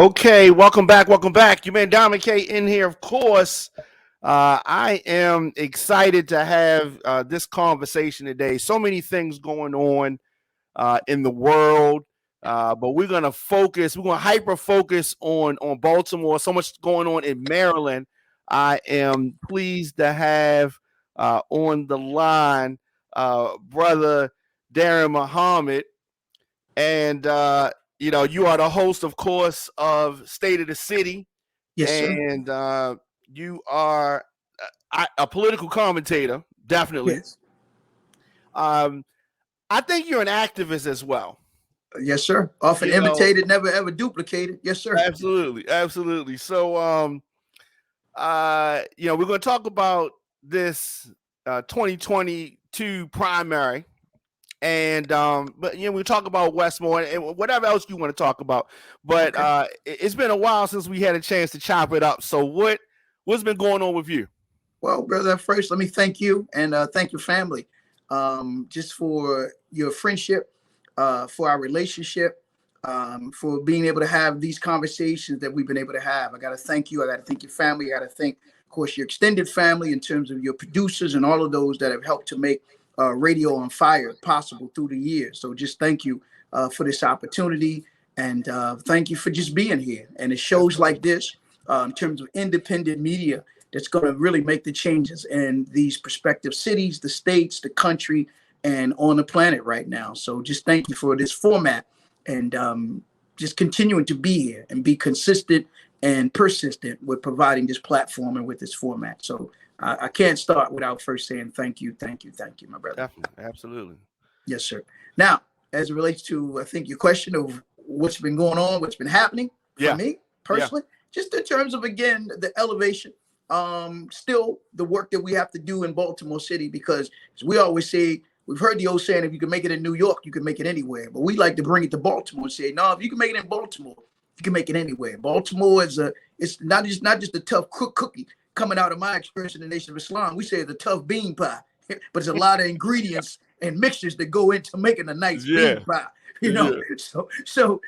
Okay, welcome back. Welcome back. You man, Daren K in here, of course. I am excited to have this conversation today. So many things going on in the world, but we're gonna focus. We're gonna hyper focus on Baltimore. So much going on in Maryland. I am pleased to have on the line brother Daren Muhammed. And you are the host, of course, of State of the City, Yes, sir. and you are a political commentator, definitely. Yes. I think you're an activist as well. Yes, sir. Often imitated, never ever duplicated. Yes, sir. Absolutely, absolutely. So, we're going to talk about this 2022 primary. And but we talk about Wes Moore and whatever else you want to talk about. But okay. It's been a while since we had a chance to chop it up. So what's been going on with you? Well, brother, first let me thank you and thank your family, just for your friendship, for our relationship, for being able to have these conversations that we've been able to have. I got to thank you. I got to thank your family. I got to thank, of course, your extended family in terms of your producers and all of those that have helped to make Radio on Fire possible through the years. So just thank you for this opportunity, and thank you for just being here. And it shows like this, in terms of independent media, that's going to really make the changes in these prospective cities, the states, the country, and on the planet right now. So just thank you for this format, and just continuing to be here and be consistent and persistent with providing this platform and with this format. So I can't start without first saying thank you, my brother. Definitely, absolutely. Yes, sir. Now, as it relates to, I think, your question of what's been going on, what's been happening for me personally, just in terms of, again, the elevation, still the work that we have to do in Baltimore City, because as we always say, we've heard the old saying, if you can make it in New York, you can make it anywhere. But we like to bring it to Baltimore and say, no, if you can make it in Baltimore, you can make it anywhere. Baltimore it's not just a tough cookie. Coming out of my experience in the Nation of Islam, we say it's a tough bean pie, but there's a lot of ingredients and mixtures that go into making a nice bean pie. So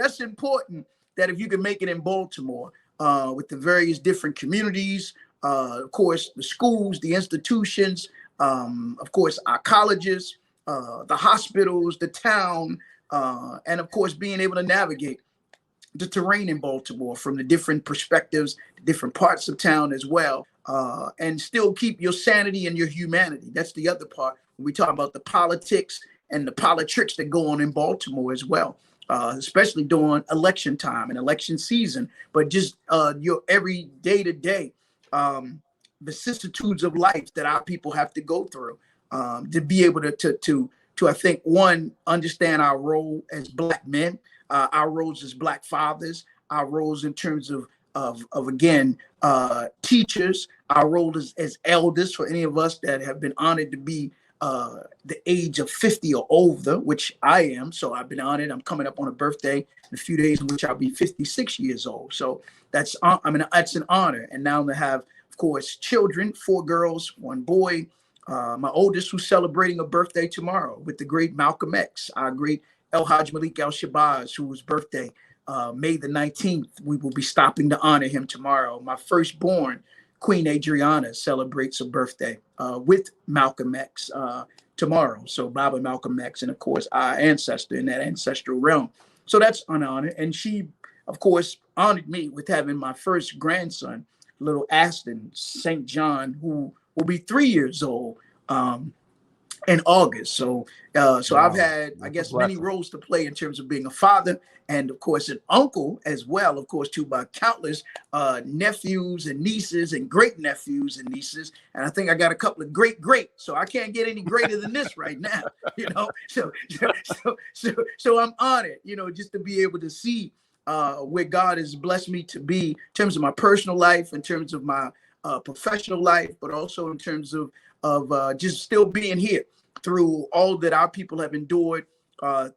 that's important, that if you can make it in Baltimore, with the various different communities, of course, the schools, the institutions, of course, our colleges, the hospitals, the town, and of course, being able to navigate the terrain in Baltimore from the different perspectives, the different parts of town as well, and still keep your sanity and your humanity. That's the other part when we talk about the politics and the politricks that go on in Baltimore as well, especially during election time and election season, but just your every day-to-day vicissitudes of life that our people have to go through, to be able to I think, one, understand our role as Black men, our roles as Black fathers, our roles in terms of again, teachers, our role as elders, for any of us that have been honored to be the age of 50 or older, which I am. So I've been honored. I'm coming up on a birthday in a few days in which I'll be 56 years old. So that's an honor. And now to have, of course, children, 4 girls, 1 boy. My oldest, who's celebrating a birthday tomorrow with the great Malcolm X, our great El Hajj Malik Al-Shabazz, whose birthday, May the 19th, we will be stopping to honor him tomorrow. My firstborn, Queen Adriana, celebrates a birthday with Malcolm X tomorrow. So Baba Malcolm X, and of course, our ancestor in that ancestral realm. So that's an honor. And she, of course, honored me with having my first grandson, little Aston St. John, who will be 3 years old in August. So wow. I've had, I guess, many roles to play in terms of being a father, and of course an uncle as well, of course, to my countless nephews and nieces and great nephews and nieces. And I think I got a couple of great, so I can't get any greater than this right now, So I'm honored, just to be able to see where God has blessed me to be in terms of my personal life, in terms of my professional life, but also in terms of just still being here through all that our people have endured,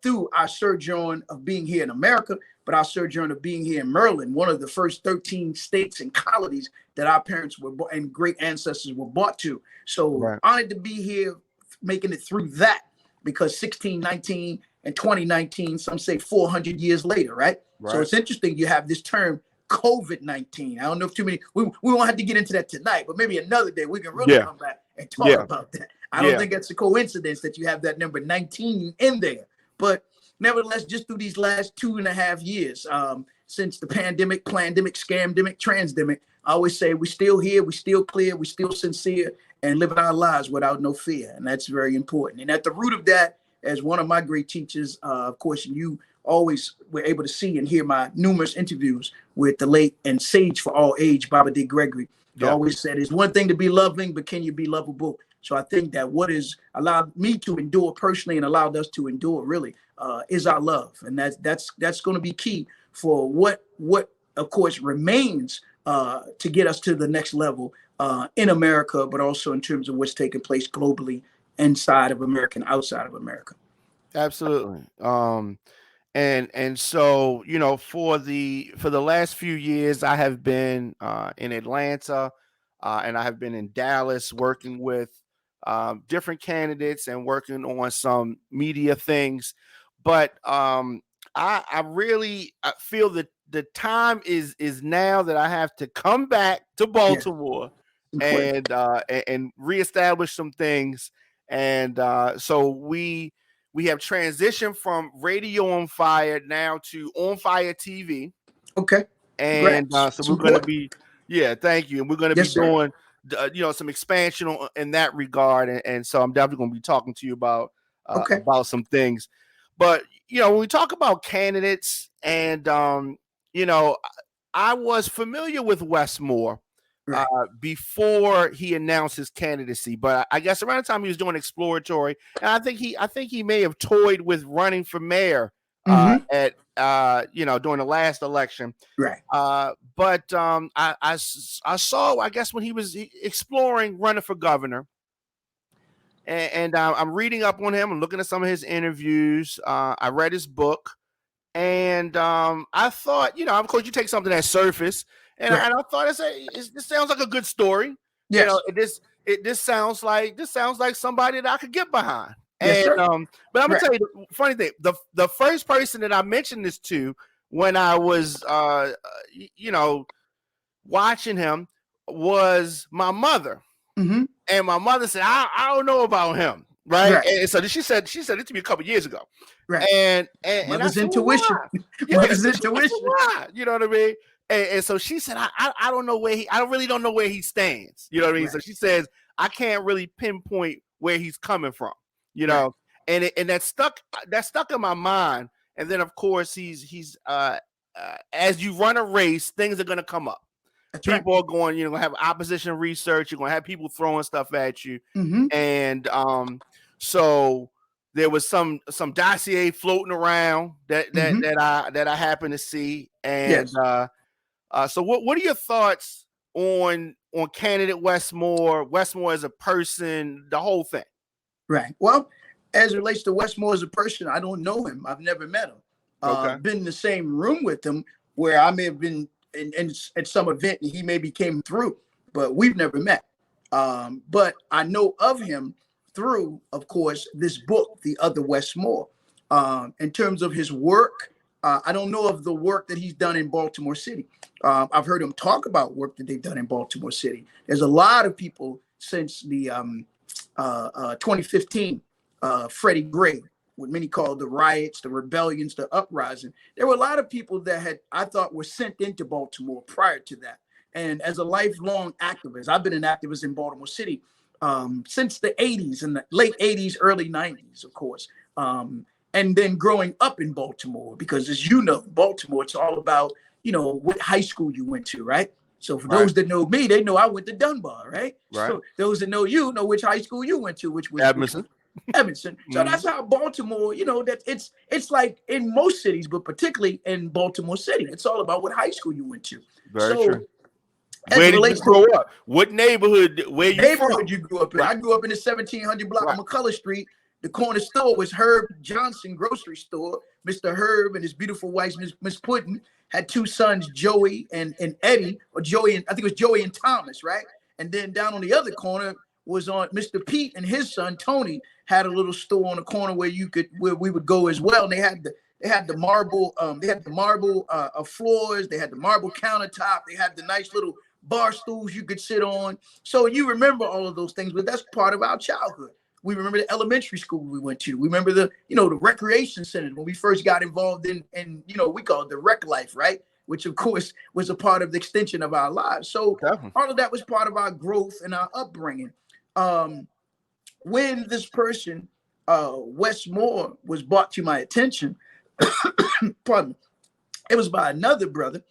through our sojourn of being here in America, but our sojourn of being here in Maryland, one of the first 13 states and colonies that our parents were and great ancestors were brought to. So honored to be here, making it through that, because 1619 in 2019, some say 400 years later, right? Right. So it's interesting you have this term COVID-19. I don't know if too many, we won't have to get into that tonight, but maybe another day we can really come back and talk about that. I don't think that's a coincidence that you have that number 19 in there. But nevertheless, just through these last 2.5 years, since the pandemic, scamdemic, transdemic, I always say we're still here, we're still clear, we're still sincere, and living our lives without no fear. And that's very important. And at the root of that, as one of my great teachers, of course, you always were able to see and hear my numerous interviews with the late and sage for all age, Baba D. Gregory. He always said, it's one thing to be loving, but can you be lovable? So I think that what has allowed me to endure personally and allowed us to endure really is our love. And that's going to be key for what of course remains to get us to the next level in America, but also in terms of what's taking place globally inside of America and outside of America. Absolutely. And so, you know, for the last few years, I have been in Atlanta and I have been in Dallas working with different candidates and working on some media things. But I really feel that the time is now that I have to come back to Baltimore and reestablish some things. And so we have transitioned from Radio on Fire now to On Fire TV. Okay. And so we're going to be, thank you. And we're going to be doing, some expansion in that regard. And so I'm definitely going to be talking to you about some things. But, when we talk about candidates and, I was familiar with Wes Moore before he announced his candidacy, but I guess around the time he was doing exploratory, and I think he may have toyed with running for mayor at during the last election. Right. But I saw, I guess, when he was exploring running for governor, and I'm reading up on him and looking at some of his interviews. I read his book, and I thought, of course, you take something that's surface. And I thought, this sounds like a good story. Yes. This sounds like somebody that I could get behind. Yes, and sir. But I'm gonna tell you the funny thing. The first person that I mentioned this to when I was watching him was my mother. Mm-hmm. And my mother said, I don't know about him. Right. And so she said it to me a couple years ago. Right. And mother's I said, intuition. Mother's intuition. Why? You know what I mean? And so she said, I don't know where I really don't know where he stands. You know what I mean? Right. So she says, I can't really pinpoint where he's coming from, and that stuck in my mind. And then of course he's as you run a race, things are gonna come up. That's people are going, gonna have opposition research, you're gonna have people throwing stuff at you. Mm-hmm. And so there was some dossier floating around that I happened to see. And so what are your thoughts on candidate Wes Moore as a person, the whole thing? Right. Well, as it relates to Wes Moore as a person, I don't know him. I've never met him. Been in the same room with him where I may have been at some event and he maybe came through, but we've never met. But I know of him through, of course, this book, The Other Wes Moore. In terms of his work, I don't know of the work that he's done in Baltimore City. I've heard him talk about work that they've done in Baltimore City. There's a lot of people since the 2015 Freddie Gray, what many call the riots, the rebellions, the uprising. There were a lot of people that I thought were sent into Baltimore prior to that. And as a lifelong activist, I've been an activist in Baltimore City since the 80s and the late 80s, early 90s, of course. And then growing up in Baltimore, because as you know, Baltimore, it's all about, what high school you went to, right? So for those that know me, they know I went to Dunbar, right? So those that know you know which high school you went to, which was Evanston. So that's how Baltimore, that it's like in most cities, but particularly in Baltimore City, it's all about what high school you went to. Very true. Where did you grow up? What neighborhood? Where you grew up in? Right. I grew up in the 1700 block of McCullough Street. The corner store was Herb Johnson Grocery Store. Mr. Herb and his beautiful wife, Miss Puddin, had two sons, Joey and Eddie, or Joey and I think it was Joey and Thomas, right? And then down on the other corner was on Mr. Pete, and his son Tony had a little store on the corner where we would go as well. And they had the marble floors, they had the marble countertop, they had the nice little bar stools you could sit on. So you remember all of those things, but that's part of our childhood. We remember the elementary school we went to. We remember the recreation center when we first got involved in we call it the rec life, right? Which of course was a part of the extension of our lives. So all of that was part of our growth and our upbringing. When this person, Wes Moore, was brought to my attention, pardon me, it was by another brother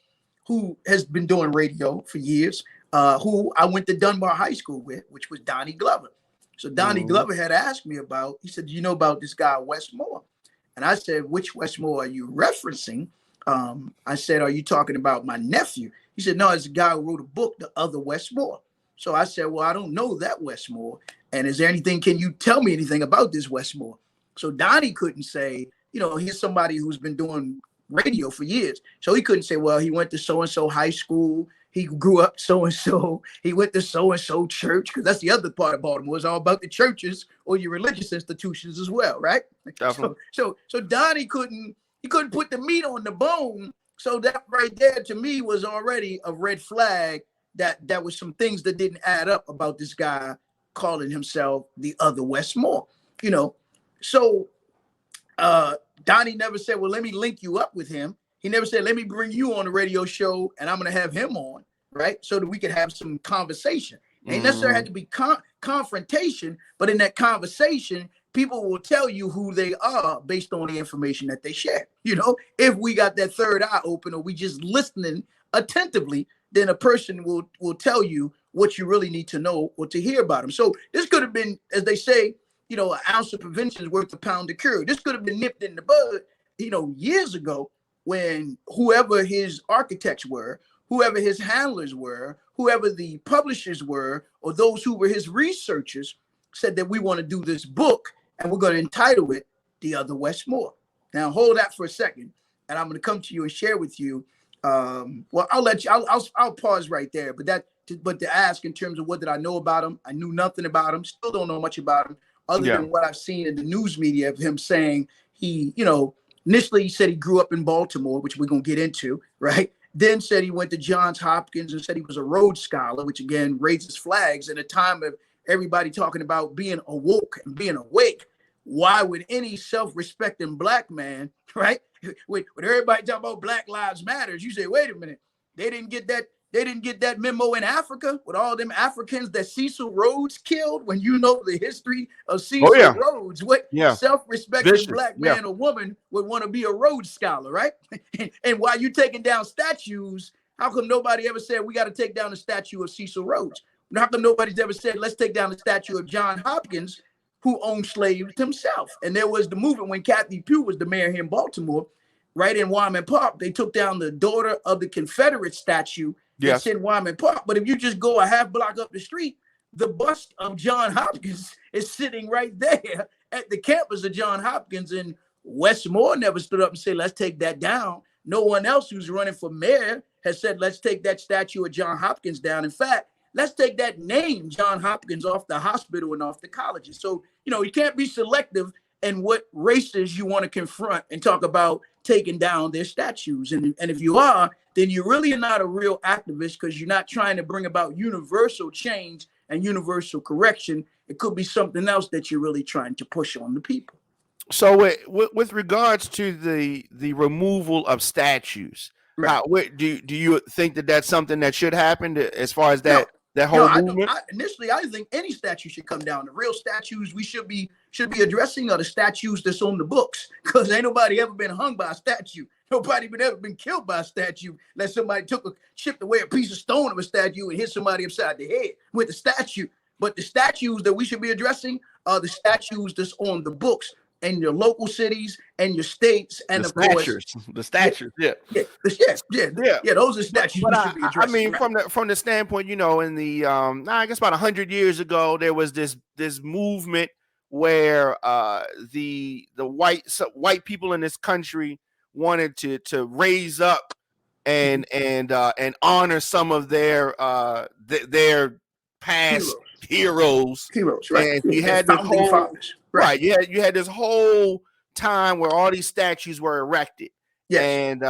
who has been doing radio for years, who I went to Dunbar High School with, which was Donnie Glover. So Donnie Glover had asked me he said, do you know about this guy, Wes Moore? And I said, which Wes Moore are you referencing? I said, are you talking about my nephew? He said, no, it's a guy who wrote a book, The Other Wes Moore. So I said, well, I don't know that Wes Moore. And is there anything, can you tell me anything about this Wes Moore? So Donnie couldn't say, he's somebody who's been doing radio for years. So he couldn't say, well, he went to so-and-so high school. He grew up so-and-so. He went to so-and-so church, because that's the other part of Baltimore. It's all about the churches or your religious institutions as well, right? So Donnie couldn't put the meat on the bone. So that right there to me was already a red flag that was some things that didn't add up about this guy calling himself the other Wes Moore, So Donnie never said, well, let me link you up with him. He never said, let me bring you on the radio show and I'm going to have him on, right? So that we could have some conversation. Ain't necessarily had to be confrontation, but in that conversation, people will tell you who they are based on the information that they share. If we got that third eye open or we just listening attentively, then a person will tell you what you really need to know or to hear about them. So this could have been, as they say, an ounce of prevention is worth a pound of cure. This could have been nipped in the bud, years ago, when whoever his architects were, whoever his handlers were, whoever the publishers were, or those who were his researchers said that we want to do this book and we're going to entitle it The Other Wes Moore. Now hold that for a second, and I'm going to come to you and share with you. Well, I'll let you. I'll pause right there. But to ask in terms of what did I know about him, I knew nothing about him. Still don't know much about him, other than what I've seen in the news media of him saying he, initially he said he grew up in Baltimore, which we're gonna get into, right? Then said he went to Johns Hopkins and said he was a Rhodes Scholar, which again raises flags in a time of everybody talking about being awoke and being awake. Why would any self-respecting black man, right? When everybody talk about Black Lives Matters, you say, wait a minute, they didn't get that memo in Africa with all them Africans that Cecil Rhodes killed. When you know the history of Cecil Rhodes, what self-respecting black man or woman would want to be a Rhodes Scholar, right? And while you taking down statues, how come nobody ever said we got to take down the statue of Cecil Rhodes? How come nobody's ever said let's take down the statue of John Hopkins, who owned slaves himself? And there was the movement when Kathy Pugh was the mayor here in Baltimore, right in Wyman Park. They took down the daughter of the Confederate statue that's in Wyman Park. But if you just go a half block up the street, the bust of John Hopkins is sitting right there at the campus of John Hopkins. And Wes Moore never stood up and said, let's take that down. No one else who's running for mayor has said, let's take that statue of John Hopkins down. In fact, let's take that name, John Hopkins, off the hospital and off the colleges. So, you can't be selective in what races you want to confront and talk about taking down their statues. And if you are, then you really are not a real activist, because you're not trying to bring about universal change and universal correction. It could be something else that you're really trying to push on the people. So with regards to the removal of statues, right. Do you think that that's something that should happen as far as that? That whole movement? Initially, I think any statue should come down. The real statues we should be addressing are the statues that's on the books, because ain't nobody ever been hung by a statue. Nobody ever been killed by a statue unless somebody chipped away a piece of stone of a statue and hit somebody upside the head with the statue. But the statues that we should be addressing are the statues that's on the books in your local cities and your states, and of course the statues, those are statues. But I mean, right? from the standpoint, in the I guess about 100 years ago, there was this movement where the white people in this country wanted to raise up and honor some of their past heroes. Heroes, right? And Yeah, you they're had this founding whole fathers, right. You had this whole time where all these statues were erected, Yes, and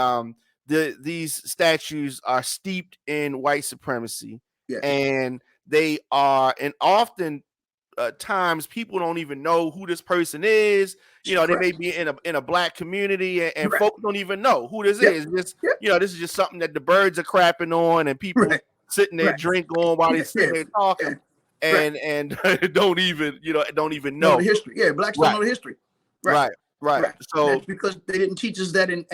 these statues are steeped in white supremacy, yes, and they are, and often times people don't even know who this person is. You know, they may correct, be in a black community, and correct. folks don't even know who this Yep, is. Just, yep, you know, this is just something that the birds are crapping on, and people right, sitting there right. drink on while Yeah, they yeah, sitting there yeah, talking, right. and don't even Know the know. history. Yeah, blacks don't Right, know the history. Right. right, right. Right. That's So because they didn't teach us that in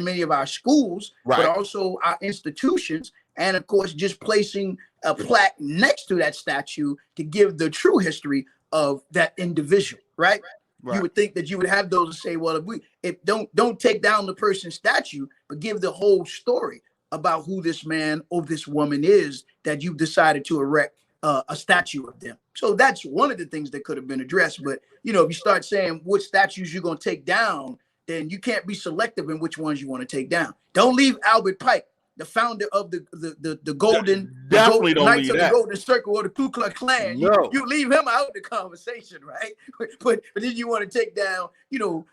many of our schools, but right, also our institutions, and of course, just placing a plaque next to that statue to give the true history of that individual. Right. You right. would think that you would have those to say, well, if don't take down the person's statue, but give the whole story about who this man or this woman is that you've decided to erect a statue of them. So that's one of the things that could have been addressed. But you know, if you start saying what statues you're going to take down, then you can't be selective in which ones you want to take down. Don't leave Albert Pike, the founder of the Definitely golden don't Knights leave of the that. Golden Circle or the Ku Klux Klan. No. You leave him out of the conversation, right? But then you want to take down, you know,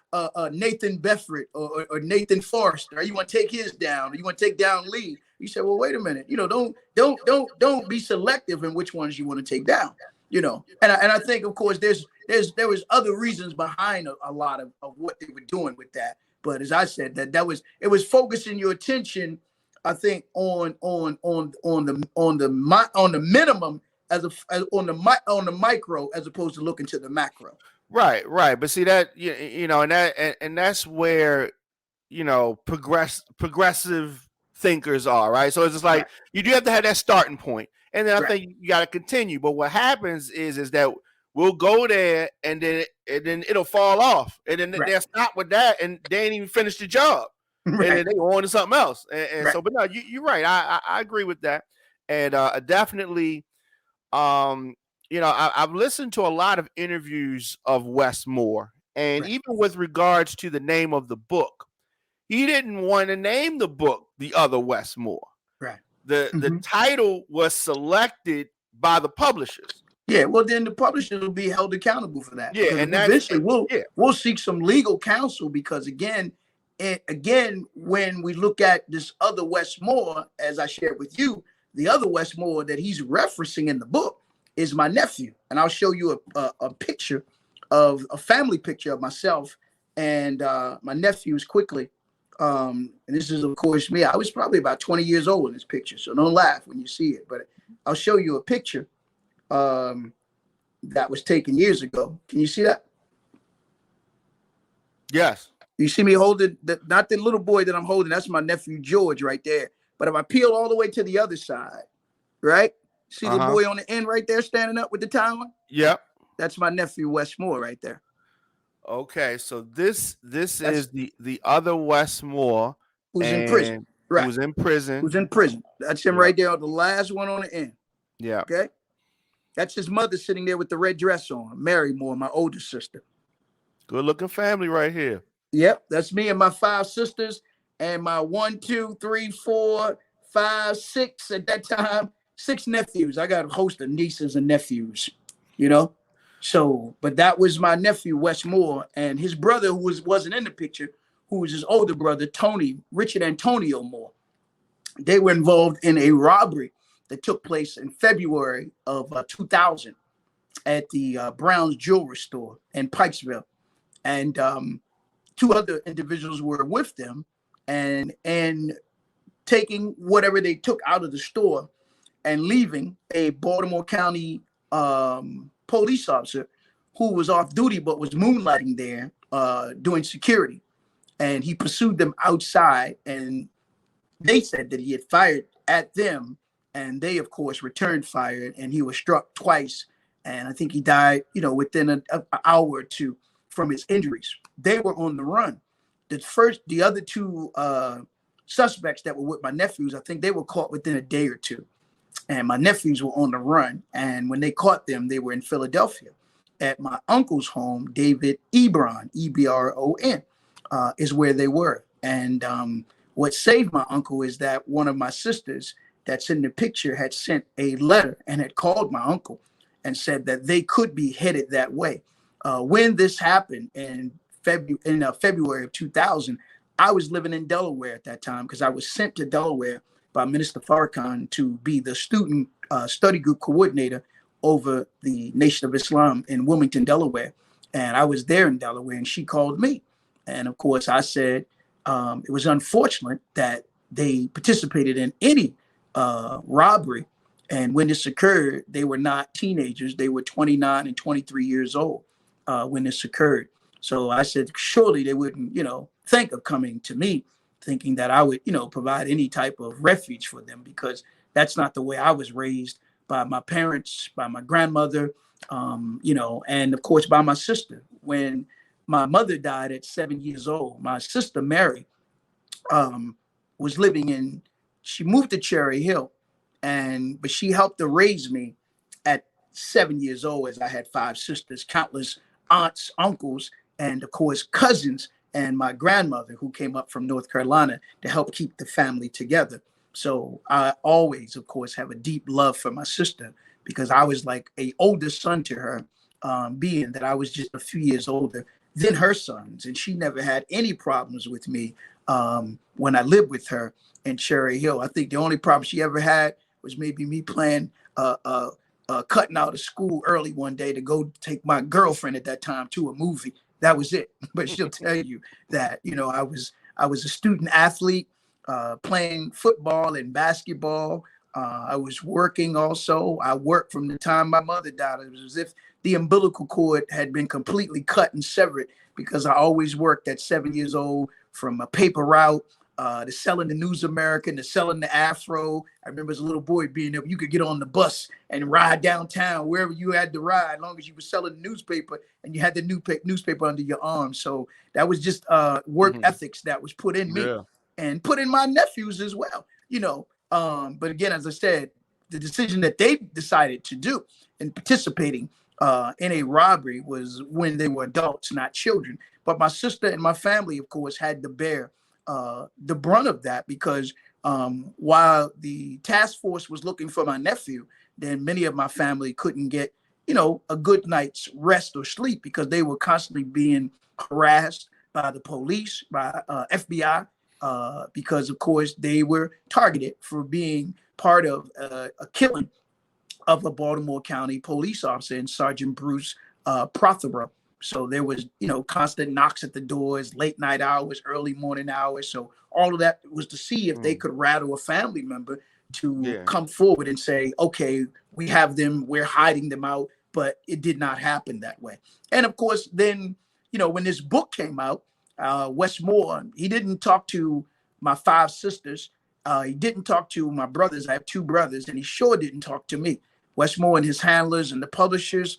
Nathan Bedford or Nathan Forrester. Or you want to take his down. Or you want to take down Lee. You say, well, wait a minute. You know, don't be selective in which ones you want to take down. You know, and I think, of course, there was other reasons behind a lot of what they were doing with that. But as I said, it was focusing your attention, I think, on the minimum as on the micro as opposed to looking to the macro. Right, right. But see that you know, and that's where progressive thinkers are, right? So it's just like Right, you do have to have that starting point, and then I right, think you got to continue. But what happens is that we'll go there, and then it'll fall off, and then right, they'll stop with that, and they ain't even finished the job, and then right, they go on to something else. And right, so, but no, you're right. I agree with that, and definitely. I've listened to a lot of interviews of Wes Moore, and right, even with regards to the name of the book, he didn't want to name the book The Other Wes Moore. right. The Mm-hmm. title was selected by the publishers. Yeah, well, then the publishers will be held accountable for that, Yeah, because and eventually yeah, we'll seek some legal counsel, because again, when we look at this other Wes Moore, as I shared with you, the other Wes Moore that he's referencing in the book is my nephew, and I'll show you a picture of a family picture of myself and my nephews quickly. And this is, of course, me. I was probably about 20 years old in this picture, so don't laugh when you see it. But I'll show you a picture that was taken years ago. Can you see that? yes, You see me holding not the little boy that I'm holding. That's my nephew George right there. But if I peel all the way to the other side, right? See the boy on the end right there standing up with the towel? yep. That's my nephew Wes Moore right there. Okay, so this That's is the other Wes Moore, who's in prison. and Right. who's in prison. Who's in prison. That's him Yep. right there, the last one on the end. Yeah. Okay. That's his mother sitting there with the red dress on, Mary Moore, my older sister. Good looking family right here. Yep, that's me and my 5 sisters and my 1, 2, 3, 4, 5, 6 at that time, 6 nephews. I got a host of nieces and nephews, you know. So, but that was my nephew Wes Moore, and his brother, who wasn't in the picture, who was his older brother, Tony, Richard Antonio Moore. They were involved in a robbery that took place in February of 2000 at the Brown's Jewelry Store in Pikesville. And 2 other individuals were with them and taking whatever they took out of the store and leaving a Baltimore County police officer who was off duty but was moonlighting there doing security. And he pursued them outside, and they said that he had fired at them, and they, of course, returned fire, and he was struck twice. And I think he died, within an hour or 2 from his injuries. They were on the run. The other 2 suspects that were with my nephews, I think they were caught within a day or 2. And my nephews were on the run. And when they caught them, they were in Philadelphia at my uncle's home, David Ebron, Ebron, is where they were. And what saved my uncle is that one of my sisters that's in the picture had sent a letter and had called my uncle and said that they could be headed that way. When this happened in February of 2000, I was living in Delaware at that time because I was sent to Delaware by Minister Farrakhan to be the student study group coordinator over the Nation of Islam in Wilmington, Delaware. And I was there in Delaware, and she called me. And of course, I said it was unfortunate that they participated in any robbery. And when this occurred, they were not teenagers. They were 29 and 23 years old when this occurred. So I said, surely they wouldn't, think of coming to me thinking that I would, provide any type of refuge for them, because that's not the way I was raised by my parents, by my grandmother, and of course by my sister. When my mother died at 7 years old, my sister Mary was she moved to Cherry Hill, but she helped to raise me at 7 years old, as I had 5 sisters, countless aunts, uncles, and of course cousins, and my grandmother who came up from North Carolina to help keep the family together. So I always, of course, have a deep love for my sister, because I was like an older son to her, being that I was just a few years older than her sons. And she never had any problems with me when I lived with her in Cherry Hill. I think the only problem she ever had was maybe me playing cutting out of school early one day to go take my girlfriend at that time to a movie. That was it. But she'll tell you that, I was a student athlete, playing football and basketball. I was working also. I worked from the time my mother died. It was as if the umbilical cord had been completely cut and severed, because I always worked at 7 years old, from a paper route to selling the News American, to selling the Afro. I remember as a little boy being able, you could get on the bus and ride downtown wherever you had to ride, as long as you were selling the newspaper and you had the newspaper under your arm. So that was just work ethics that was put in me, and put in my nephews as well, But again, as I said, the decision that they decided to do in participating in a robbery was when they were adults, not children. But my sister and my family, of course, had to bear the brunt of that, because while the task force was looking for my nephew, then many of my family couldn't get, a good night's rest or sleep, because they were constantly being harassed by the police, by FBI, because, of course, they were targeted for being part of a killing of a Baltimore County police officer, and Sergeant Bruce Prothero. So there was, constant knocks at the doors, late night hours, early morning hours. So all of that was to see if they could rattle a family member to come forward and say, okay, we have them, we're hiding them out. But it did not happen that way. And of course, then, when this book came out, Wes Moore, he didn't talk to my 5 sisters. He didn't talk to my brothers. I have 2 brothers, and he sure didn't talk to me. Wes Moore and his handlers and the publishers,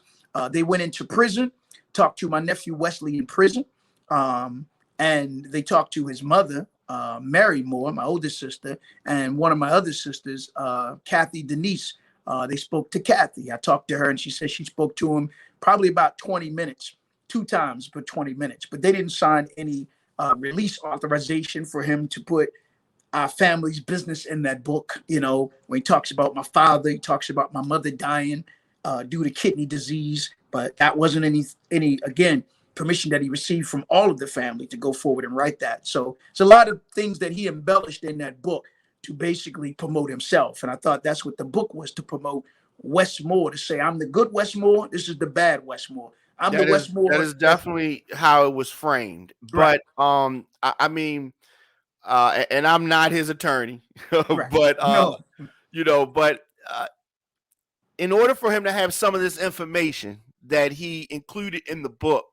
they went into prison, talked to my nephew Wesley in prison, and they talked to his mother, Mary Moore, my oldest sister, and one of my other sisters, Kathy Denise. They spoke to Kathy. I talked to her, and she said she spoke to him probably about 20 minutes, 2 times for 20 minutes. But they didn't sign any release authorization for him to put our family's business in that book. When he talks about my father, he talks about my mother dying due to kidney disease, but that wasn't any again permission that he received from all of the family to go forward and write that. So it's a lot of things that he embellished in that book to basically promote himself, and I thought that's what the book was, to promote Wes Moore, to say, I'm the good Wes Moore, this is the bad Wes Moore. That is definitely how it was framed. Right. But I mean, and I'm not his attorney, Right. but No. but in order for him to have some of this information that he included in the book,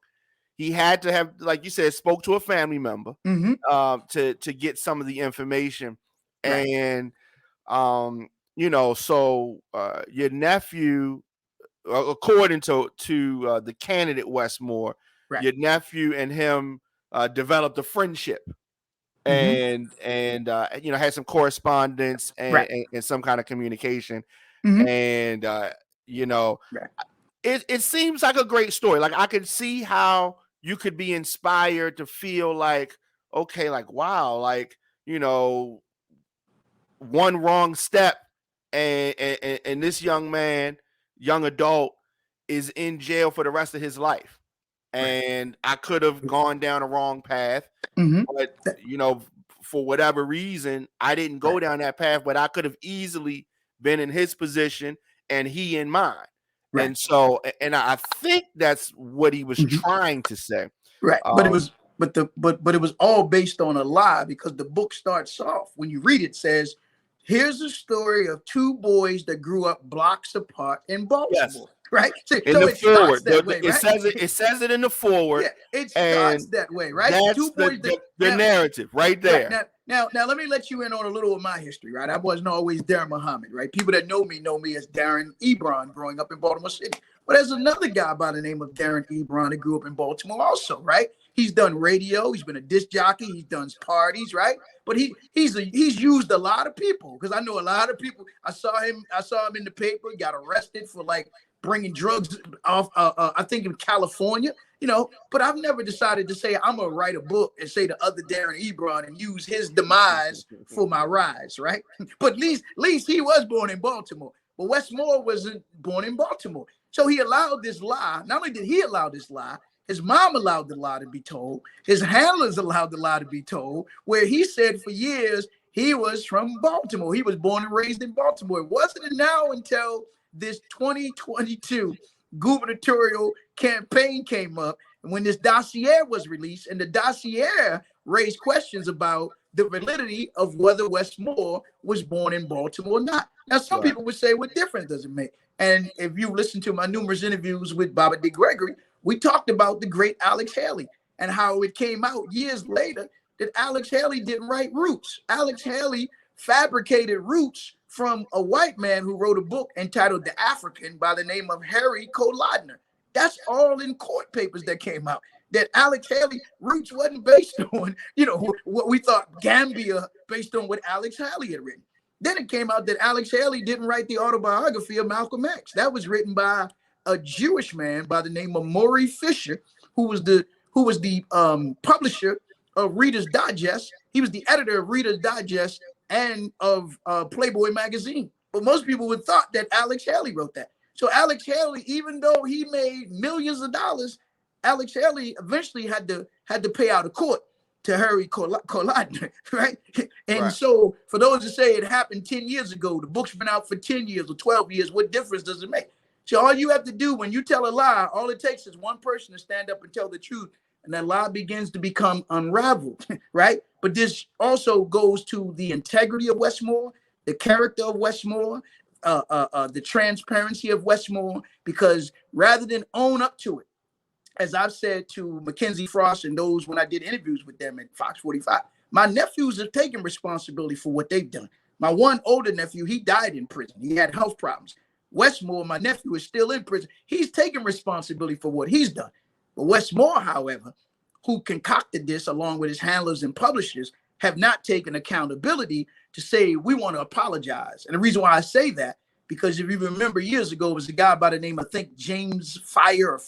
he had to have, like you said, spoke to a family member to get some of the information. Right. And so your nephew, according to the candidate Wes Moore, Right. your nephew and him developed a friendship, and had some correspondence Right. and some kind of communication, Mhm. and Right. it seems like a great story. Like, I could see how you could be inspired to feel like, okay, like, wow, like, one wrong step, and this young adult is in jail for the rest of his life. And I could have gone down a wrong path, but for whatever reason, I didn't go down that path, but I could have easily been in his position and he in mine. Right. And so, and I think that's what he was trying to say. Right. But it was, but it was all based on a lie, because the book starts off, when you read it, says, here's a story of two boys that grew up blocks apart in Baltimore. Yes. Right. So it forward, that way, right? It says it in the forward. Yeah, it starts that way, right? That's two boys the narrative right there. Right, now, let me let you in on a little of my history, right? I wasn't always Daren Muhammed, right? People that know me as Daren Ebron, growing up in Baltimore City. But there's another guy by the name of Daren Ebron that grew up in Baltimore also, right? He's done radio. He's been a disc jockey. He's done parties, right? But he's used a lot of people, because I know a lot of people. I saw him in the paper. He got arrested for like bringing drugs off, I think in California, but I've never decided to say I'm going to write a book and say the other Daren Ebron and use his demise for my rise, right? But at least he was born in Baltimore. But Wes Moore wasn't born in Baltimore. So he allowed this lie. Not only did he allow this lie, his mom allowed the lie to be told. His handlers allowed the lie to be told, where he said for years he was from Baltimore. He was born and raised in Baltimore. It wasn't now until this 2022 gubernatorial campaign came up, and when this dossier was released, and the dossier raised questions about the validity of whether Wes Moore was born in Baltimore or not. Now, some people would say, what difference does it make? And if you listen to my numerous interviews with Bobby D. Gregory, we talked about the great Alex Haley and how it came out years later that Alex Haley didn't write Roots. Alex Haley fabricated Roots from a white man who wrote a book entitled The African by the name of Harry Kolodner. That's all in court papers that came out. That Alex Haley Roots wasn't based on, what we thought Gambia, based on what Alex Haley had written. Then it came out that Alex Haley didn't write the autobiography of Malcolm X. That was written by a Jewish man by the name of Maury Fisher, who was the publisher of Reader's Digest. He was the editor of Reader's Digest and of Playboy magazine. But most people would thought that Alex Haley wrote that. So Alex Haley, even though he made millions of dollars, Alex Haley eventually had to pay out of court to Harry Kolodner, right? And so for those that say it happened 10 years ago, the book's been out for 10 years or 12 years, what difference does it make? So all you have to do when you tell a lie, all it takes is one person to stand up and tell the truth, and that lie begins to become unraveled, right? But this also goes to the integrity of Wes Moore, the character of Wes Moore, the transparency of Wes Moore, because rather than own up to it, as I've said to Mackenzie Frost and those when I did interviews with them at Fox 45, my nephews have taken responsibility for what they've done. My one older nephew, he died in prison. He had health problems. Wes Moore, my nephew, is still in prison. He's taking responsibility for what he's done. But Wes Moore, however, who concocted this along with his handlers and publishers, have not taken accountability to say, we want to apologize. And the reason why I say that, because if you remember years ago, it was a guy by the name, I think, James Fryer.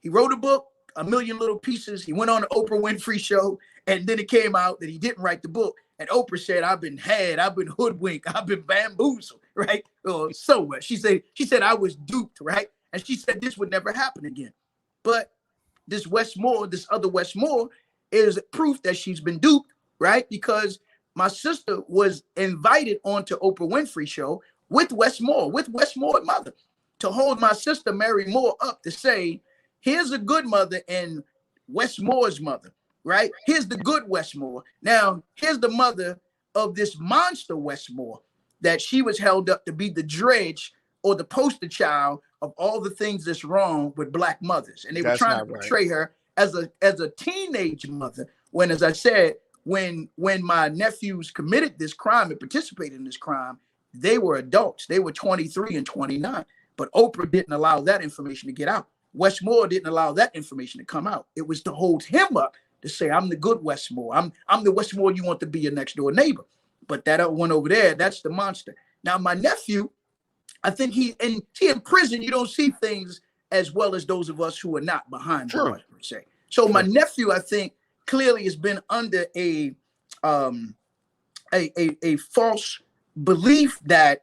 He wrote a book, A Million Little Pieces. He went on the Oprah Winfrey show, and then it came out that he didn't write the book. And Oprah said, I've been hoodwinked, I've been bamboozled, right? So what? She said, I was duped, right? And she said this would never happen again. But this other Wes Moore, is proof that she's been duped, right? Because my sister was invited onto Oprah Winfrey show with Wes Moore's mother, to hold my sister Mary Moore up to say, here's a good mother and Wes Moore's mother, right? Here's the good Wes Moore. Now, here's the mother of this monster Wes Moore, that she was held up to be the dredge or the poster child of all the things that's wrong with Black mothers. And they were trying to portray her as a teenage mother, when, as I said, when my nephews committed this crime and participated in this crime, they were adults. They were 23 and 29. But Oprah didn't allow that information to get out. Wes Moore didn't allow that information to come out. It was to hold him up to say, I'm the good Wes Moore. I'm the Wes Moore you want to be your next door neighbor. But that one over there, that's the monster. Now, my nephew, I think in prison, you don't see things as well as those of us who are not behind bars, per se. So my nephew, I think, clearly has been under a false belief that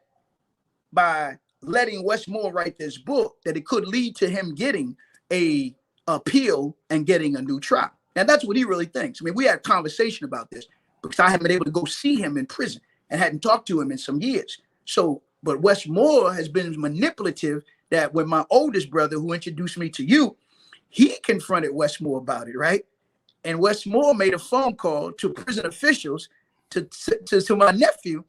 by letting Wes Moore write this book, that it could lead to him getting a appeal and getting a new trial. And that's what he really thinks. I mean, we had a conversation about this because I haven't been able to go see him in prison and hadn't talked to him in some years. So, but Wes Moore has been manipulative, that when my oldest brother, who introduced me to you, he confronted Wes Moore about it, right? And Wes Moore made a phone call to prison officials to my nephew,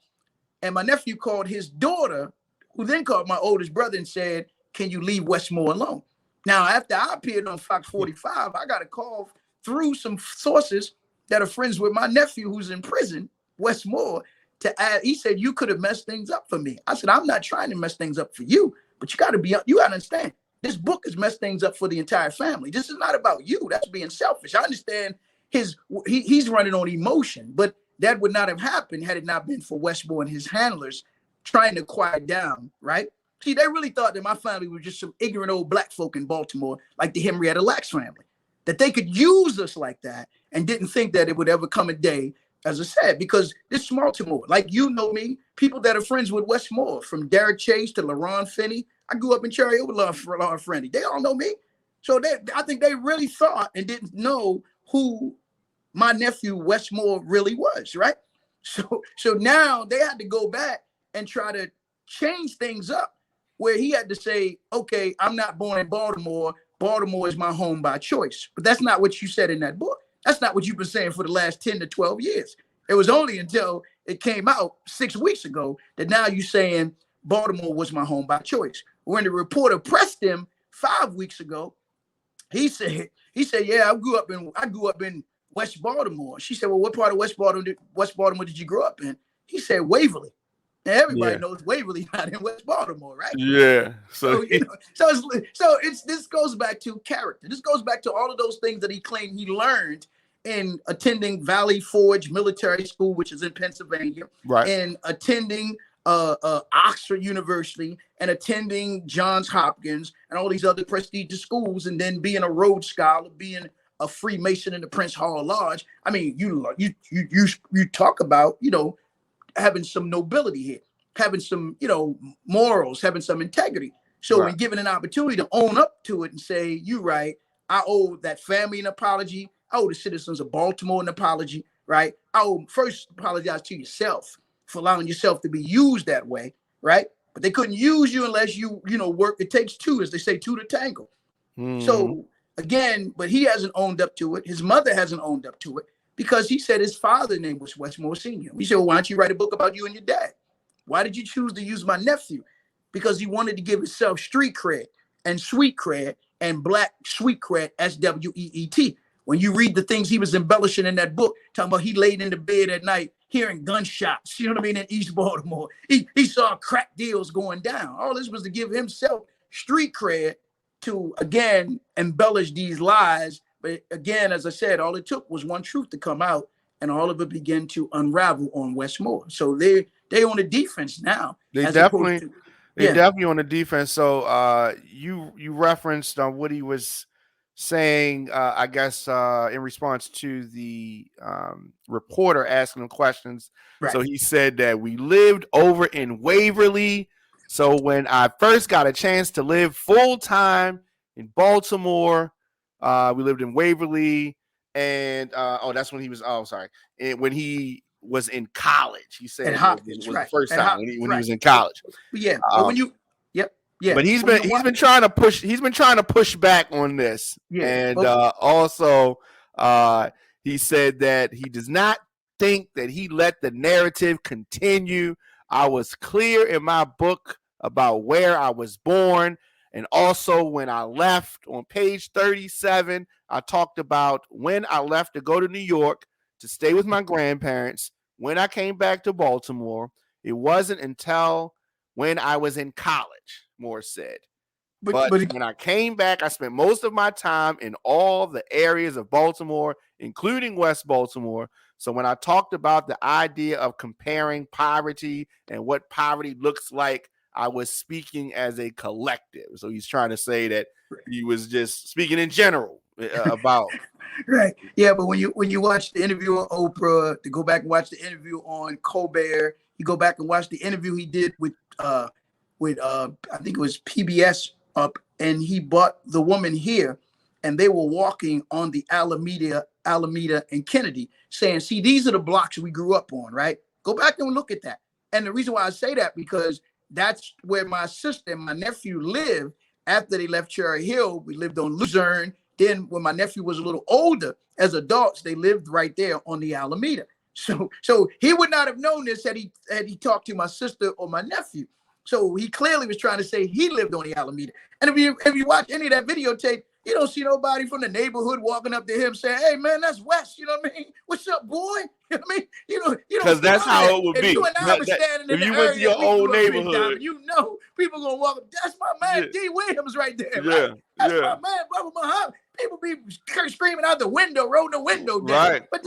and my nephew called his daughter, who then called my oldest brother and said, "Can you leave Wes Moore alone?" Now, after I appeared on Fox 45, I got a call through some sources that are friends with my nephew who's in prison, Wes Moore, to add. He said, "You could have messed things up for me." I said, "I'm not trying to mess things up for you, but you got to understand. This book has messed things up for the entire family. This is not about you. That's being selfish. I understand he's running on emotion, but that would not have happened had it not been for Wes Moore and his handlers trying to quiet down, right? See, they really thought that my family was just some ignorant old black folk in Baltimore, like the Henrietta Lacks family, that they could use us like that, and didn't think that it would ever come a day, as I said, because this Baltimore, like you know me, people that are friends with Wes Moore, from Derek Chase to LaRon Finney. I grew up in Cherry with LaRon Finney. They all know me. So I think they really thought and didn't know who my nephew Wes Moore really was, right? So now they had to go back and try to change things up, where he had to say, "Okay, I'm not born in Baltimore. Baltimore is my home by choice." But that's not what you said in that book. That's not what you've been saying for the last 10 to 12 years. It was only until it came out 6 weeks ago that now you're saying Baltimore was my home by choice. When the reporter pressed him 5 weeks ago, he said, "Yeah, I grew up in West Baltimore." She said, "Well, what part of West Baltimore did you grow up in?" He said, "Waverly." And everybody knows Waverly not in West Baltimore, right? Yeah. So This goes back to character. This goes back to all of those things that he claimed he learned in attending Valley Forge Military School, which is in Pennsylvania, right, and attending Oxford University, and attending Johns Hopkins and all these other prestigious schools, and then being a Rhodes Scholar, being a Freemason in the Prince Hall Lodge. I mean, you talk about, having some nobility here, having some, morals, having some integrity. So when given an opportunity to own up to it and say, "You're right, I owe that family an apology. I owe the citizens of Baltimore an apology," right? I owe first apologize to yourself for allowing yourself to be used that way, right? But they couldn't use you unless you work. It takes two, as they say, two to tango. So again, but he hasn't owned up to it. His mother hasn't owned up to it, because he said his father's name was Wes Moore Sr. He said, "Well, why don't you write a book about you and your dad? Why did you choose to use my nephew?" Because he wanted to give himself street cred and sweet cred and black sweet cred, SWEET. When you read the things he was embellishing in that book, talking about he laid in the bed at night hearing gunshots, you know what I mean, in East Baltimore. He saw crack deals going down. All this was to give himself street cred to, again, embellish these lies. But again, as I said, all it took was one truth to come out, and all of it began to unravel on Wes Moore. So they on the defense now. They definitely on the defense. So you referenced what he was saying, I guess, in response to the reporter asking him questions. Right. So he said that we lived over in Waverly. So when I first got a chance to live full time in Baltimore, we lived in Waverly, and that's when he was. Oh, sorry, when he was in college. He said it was the first time when he was in college. Yeah, but when you, yeah. But he's been trying to push. He's been trying to push back on this, and also he said that he does not think that he let the narrative continue. I was clear in my book about where I was born. And also when I left on page 37, I talked about when I left to go to New York to stay with my grandparents. When I came back to Baltimore, it wasn't until when I was in college, Moore said. But when I came back, I spent most of my time in all the areas of Baltimore, including West Baltimore. So when I talked about the idea of comparing poverty and what poverty looks like, I was speaking as a collective. So he's trying to say that he was just speaking in general about. Right. Yeah, but when you watch the interview on Oprah, to go back and watch the interview on Colbert, you go back and watch the interview he did with I think it was PBS up, and he brought the woman here, and they were walking on the Alameda and Kennedy, saying, "See, these are the blocks we grew up on, right? Go back and look at that." And the reason why I say that, because that's where my sister and my nephew lived after they left Cherry Hill. We lived on Luzerne. Then when my nephew was a little older, as adults, they lived right there on the Alameda. So he would not have known this had he talked to my sister or my nephew. So he clearly was trying to say he lived on the Alameda. And if you watch any of that videotape, you don't see nobody from the neighborhood walking up to him saying, "Hey man, that's Wes." You know what I mean? "What's up, boy?" You know what I mean? You don't. Because that's how it would if be. You and I were standing in if you the went to area your old neighborhood, you know, people gonna walk up. "That's my man, D. Williams, right there." Yeah, right? That's my man, Brother Muhammad. People be screaming out the window, rolling the window down. Right, But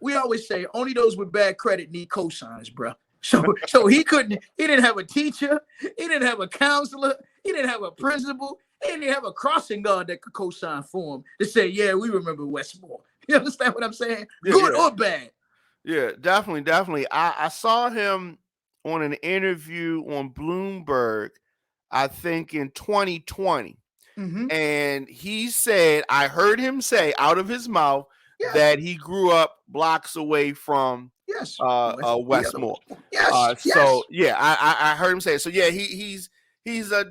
we always say only those with bad credit need cosigns, bro. So he didn't have a teacher, he didn't have a counselor, he didn't have a principal, he didn't have a crossing guard that could co-sign for him to say, "Yeah, we remember Wes Moore." You understand what I'm saying? Good or bad. Yeah, definitely. I saw him on an interview on Bloomberg, I think in 2020. Mm-hmm. And he said, I heard him say out of his mouth that he grew up blocks away from Wes Moore. So yeah, I heard him say it. So yeah, he's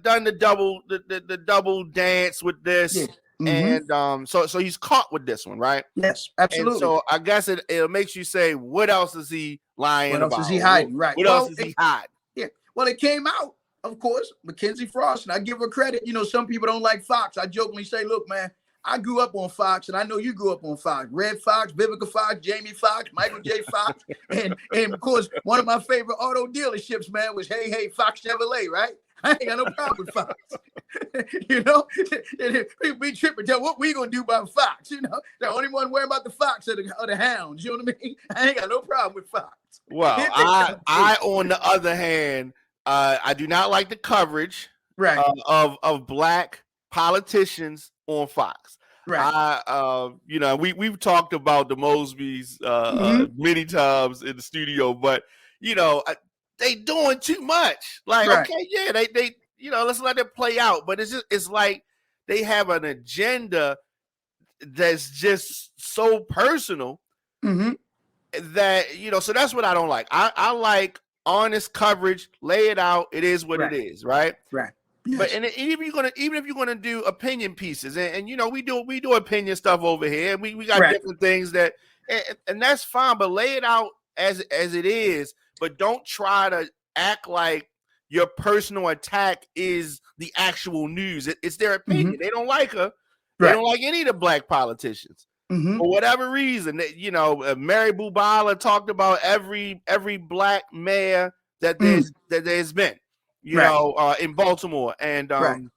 done the double dance with this. Yeah. Mm-hmm. And so he's caught with this one, right? Yes, absolutely. And so I guess it makes you say, what else is he lying about? What else is he hiding? Right. What else is he hiding? Yeah. Well, it came out, of course, Mackenzie Frost, and I give her credit. You know, some people don't like Fox. I jokingly say, "Look, man, I grew up on Fox, and I know you grew up on Fox. Red Fox, Vivica Fox, Jamie Fox, Michael J. Fox, and of course, one of my favorite auto dealerships, man, was Hey Fox Chevrolet, right? I ain't got no problem with Fox." You know, people be tripping. Tell what we gonna do about Fox. You know, the only one worried about the Fox are the hounds. You know what I mean? I ain't got no problem with Fox. Well, I on the other hand, I do not like the coverage of black politicians on Fox. Right. We've talked about the Mosbys many times in the studio, but they doing too much. Like, okay, yeah, they let's let it play out. But it's like they have an agenda that's just so personal that, so that's what I don't like. I like honest coverage, lay it out. It is what it is, right? Right. Yes. But even if you're gonna do opinion pieces, and we do opinion stuff over here, and we got different things that, and that's fine. But lay it out as it is. But don't try to act like your personal attack is the actual news. It's their opinion. They don't like her. They don't like any of the black politicians. For whatever reason, Mary Bubala talked about every black mayor that there's been, in Baltimore. And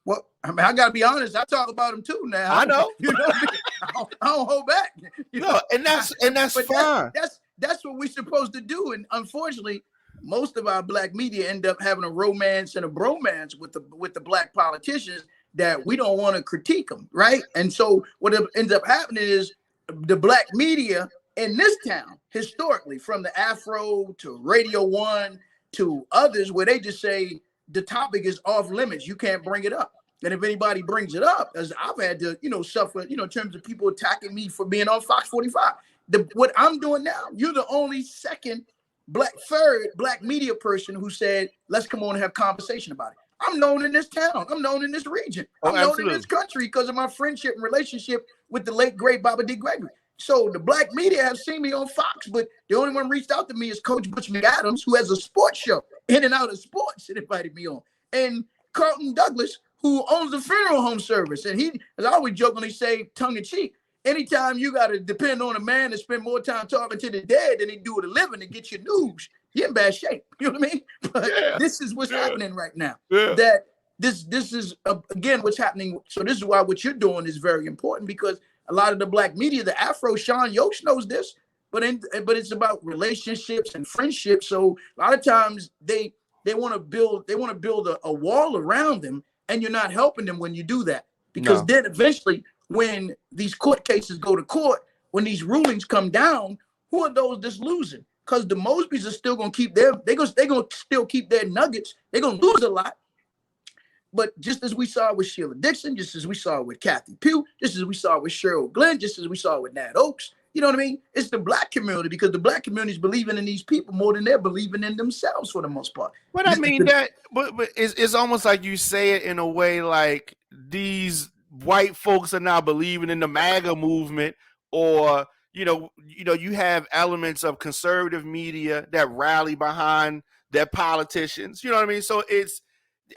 well, I mean, I gotta be honest, I talk about them too now. I know. I don't hold back. And that's fine. That's what we're supposed to do. And unfortunately, most of our black media end up having a romance and a bromance with the black politicians that we don't want to critique them, right? And so what ends up happening is the black media in this town, historically, from the Afro to Radio One to others, where they just say the topic is off limits, you can't bring it up. And if anybody brings it up, as I've had to, suffer, in terms of people attacking me for being on Fox 45. What I'm doing now, you're the only third black media person who said, "Let's come on and have conversation about it." I'm known in this town. I'm known in this region. I'm known in this country because of my friendship and relationship with the late, great Baba D. Gregory. So the black media have seen me on Fox, but the only one reached out to me is Coach Butch McAdams, who has a sports show, In and Out of Sports, and invited me on. And Carlton Douglas, who owns the funeral home service. And he, as I always jokingly say, tongue in cheek, anytime you got to depend on a man to spend more time talking to the dead than he do with a living to get your news, you're in bad shape. You know what I mean? But this is what's happening right now. That this is, again, what's happening. So this is why what you're doing is very important, because a lot of the black media, the Afro, Sean Yost knows this, but it's about relationships and friendships. So a lot of times they want to build a wall around them, and you're not helping them when you do that, because then eventually, when these court cases go to court, when these rulings come down, who are those that's losing? because the Mosbys are still gonna keep they're gonna still keep their nuggets. They're gonna lose a lot. But just as we saw with Sheila Dixon, just as we saw with Kathy Pugh, just as we saw with Cheryl Glenn, just as we saw with Nat Oaks, you know what I mean? It's the black community, because the black community is believing in these people more than they're believing in themselves for the most part. But I mean but it's almost like you say it in a way like these white folks are now believing in the MAGA movement, or you have elements of conservative media that rally behind their politicians. You know what I mean? So it's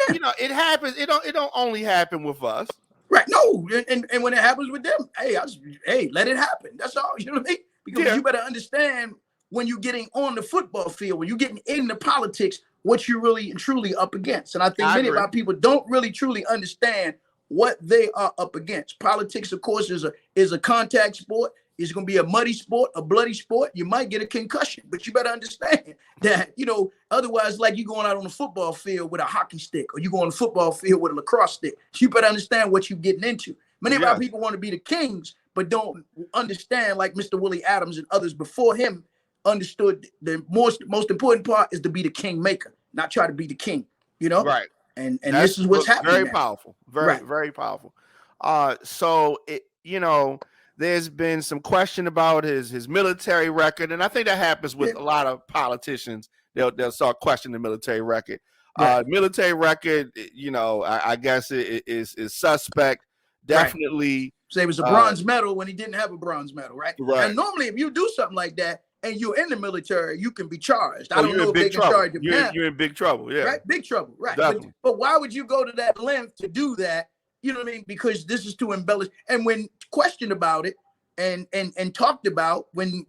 it happens. It don't only happen with us. Right. No. And when it happens with them, hey, let it happen. That's all. You know what I mean? Because you better understand, when you're getting on the football field, when you're getting into politics, what you're really and truly up against. And I think many of our people don't really truly understand what they are up against. Politics, of course, is a contact sport. It's going to be a muddy sport, a bloody sport. You might get a concussion, but you better understand that, otherwise, like you going out on the football field with a hockey stick, or you go on the football field with a lacrosse stick. You better understand what you're getting into. Many of our people want to be the kings, but don't understand, like Mr. Willie Adams and others before him understood, the most important part is to be the king maker, not try to be the king, Right. And this is what's happening. Very powerful. Very powerful. So there's been some question about his military record, and I think that happens with a lot of politicians. They'll start questioning the military record. Military record, I guess it is suspect. Definitely. Say it was a bronze medal when he didn't have a bronze medal, right? And normally, if you do something like that and you're in the military, you can be charged. I don't know if they can charge you now. You're in big trouble, yeah. Right? Big trouble, right. But why would you go to that length to do that? You know what I mean? Because this is to embellish. And when questioned about it and talked about, when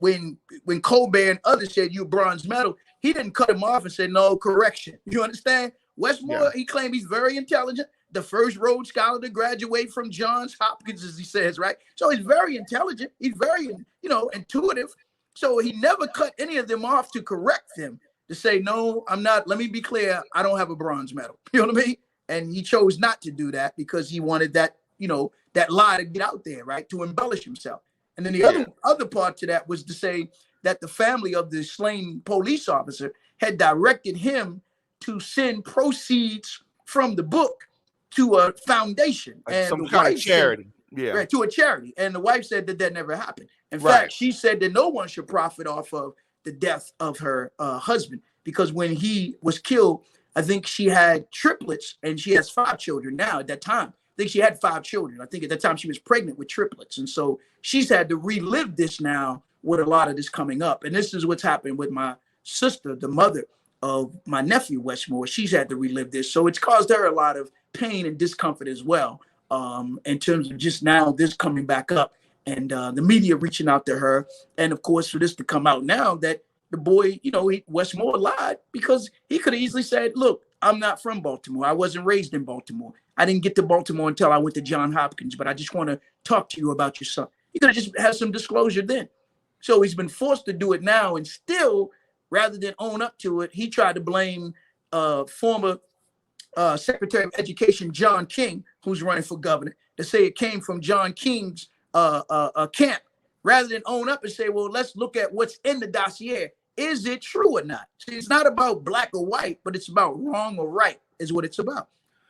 Colbert and others said you bronze medal, he didn't cut him off and say, no, correction. You understand? Wes Moore, he claimed he's very intelligent. The first Rhodes Scholar to graduate from Johns Hopkins, as he says, right? So he's very intelligent. He's very, intuitive. So he never cut any of them off to correct them, to say, no, I'm not. Let me be clear. I don't have a bronze medal. You know what I mean? And he chose not to do that because he wanted that, that lie to get out there, right? To embellish himself. And then the other part to that was to say that the family of the slain police officer had directed him to send proceeds from the book to a foundation, like and some kind of charity. Right, to a charity. And the wife said that never happened. In fact, she said that no one should profit off of the death of her husband, because when he was killed, I think she had triplets, and she has 5 children now. At that time, I think she had 5 children. I think at that time she was pregnant with triplets. And so she's had to relive this now with a lot of this coming up. And this is what's happened with my sister, the mother of my nephew, Wes Moore. She's had to relive this. So it's caused her a lot of pain and discomfort as well, in terms of just now this coming back up and the media reaching out to her. And of course, for this to come out now that the boy, Wes Moore lied, because he could have easily said, look, I'm not from Baltimore. I wasn't raised in Baltimore. I didn't get to Baltimore until I went to Johns Hopkins, but I just want to talk to you about your son. He could have just had some disclosure then. So he's been forced to do it now, and still, rather than own up to it, he tried to blame former Secretary of Education John King, who's running for governor, to say it came from John King's camp, rather than own up and say, well, let's look at what's in the dossier. Is it true or not? See, it's not about black or white, but it's about wrong or right is what it's about.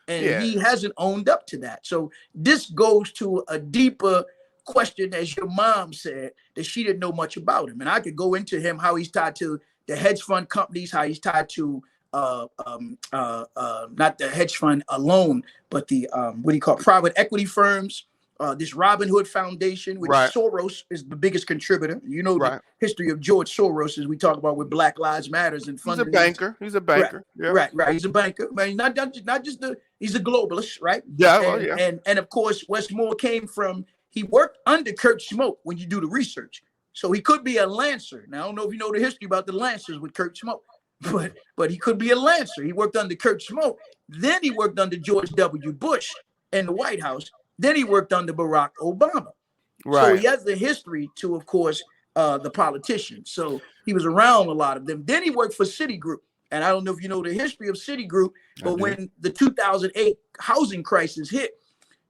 And he hasn't owned up to that. So this goes to a deeper question, as your mom said, that she didn't know much about him. And I could go into him, how he's tied to the hedge fund companies, how he's tied to not the hedge fund alone, but the private equity firms, this Robin Hood Foundation, which Soros is the biggest contributor. The history of George Soros, as we talk about with Black Lives Matters and funding. He's a banker. Right. He's a banker. I mean, not just he's a globalist, right? And of course, Wes Moore he worked under Kurt Smoke when you do the research. So he could be a Lancer. Now, I don't know if you know the history about the Lancers with Kurt Smoke, but he could be a Lancer. He worked under Kurt Smoke. Then he worked under George W. Bush in the White House. Then he worked under Barack Obama. So he has the history to, of course, the politicians. So he was around a lot of them. Then he worked for Citigroup. And I don't know if you know the history of Citigroup, but when the 2008 housing crisis hit,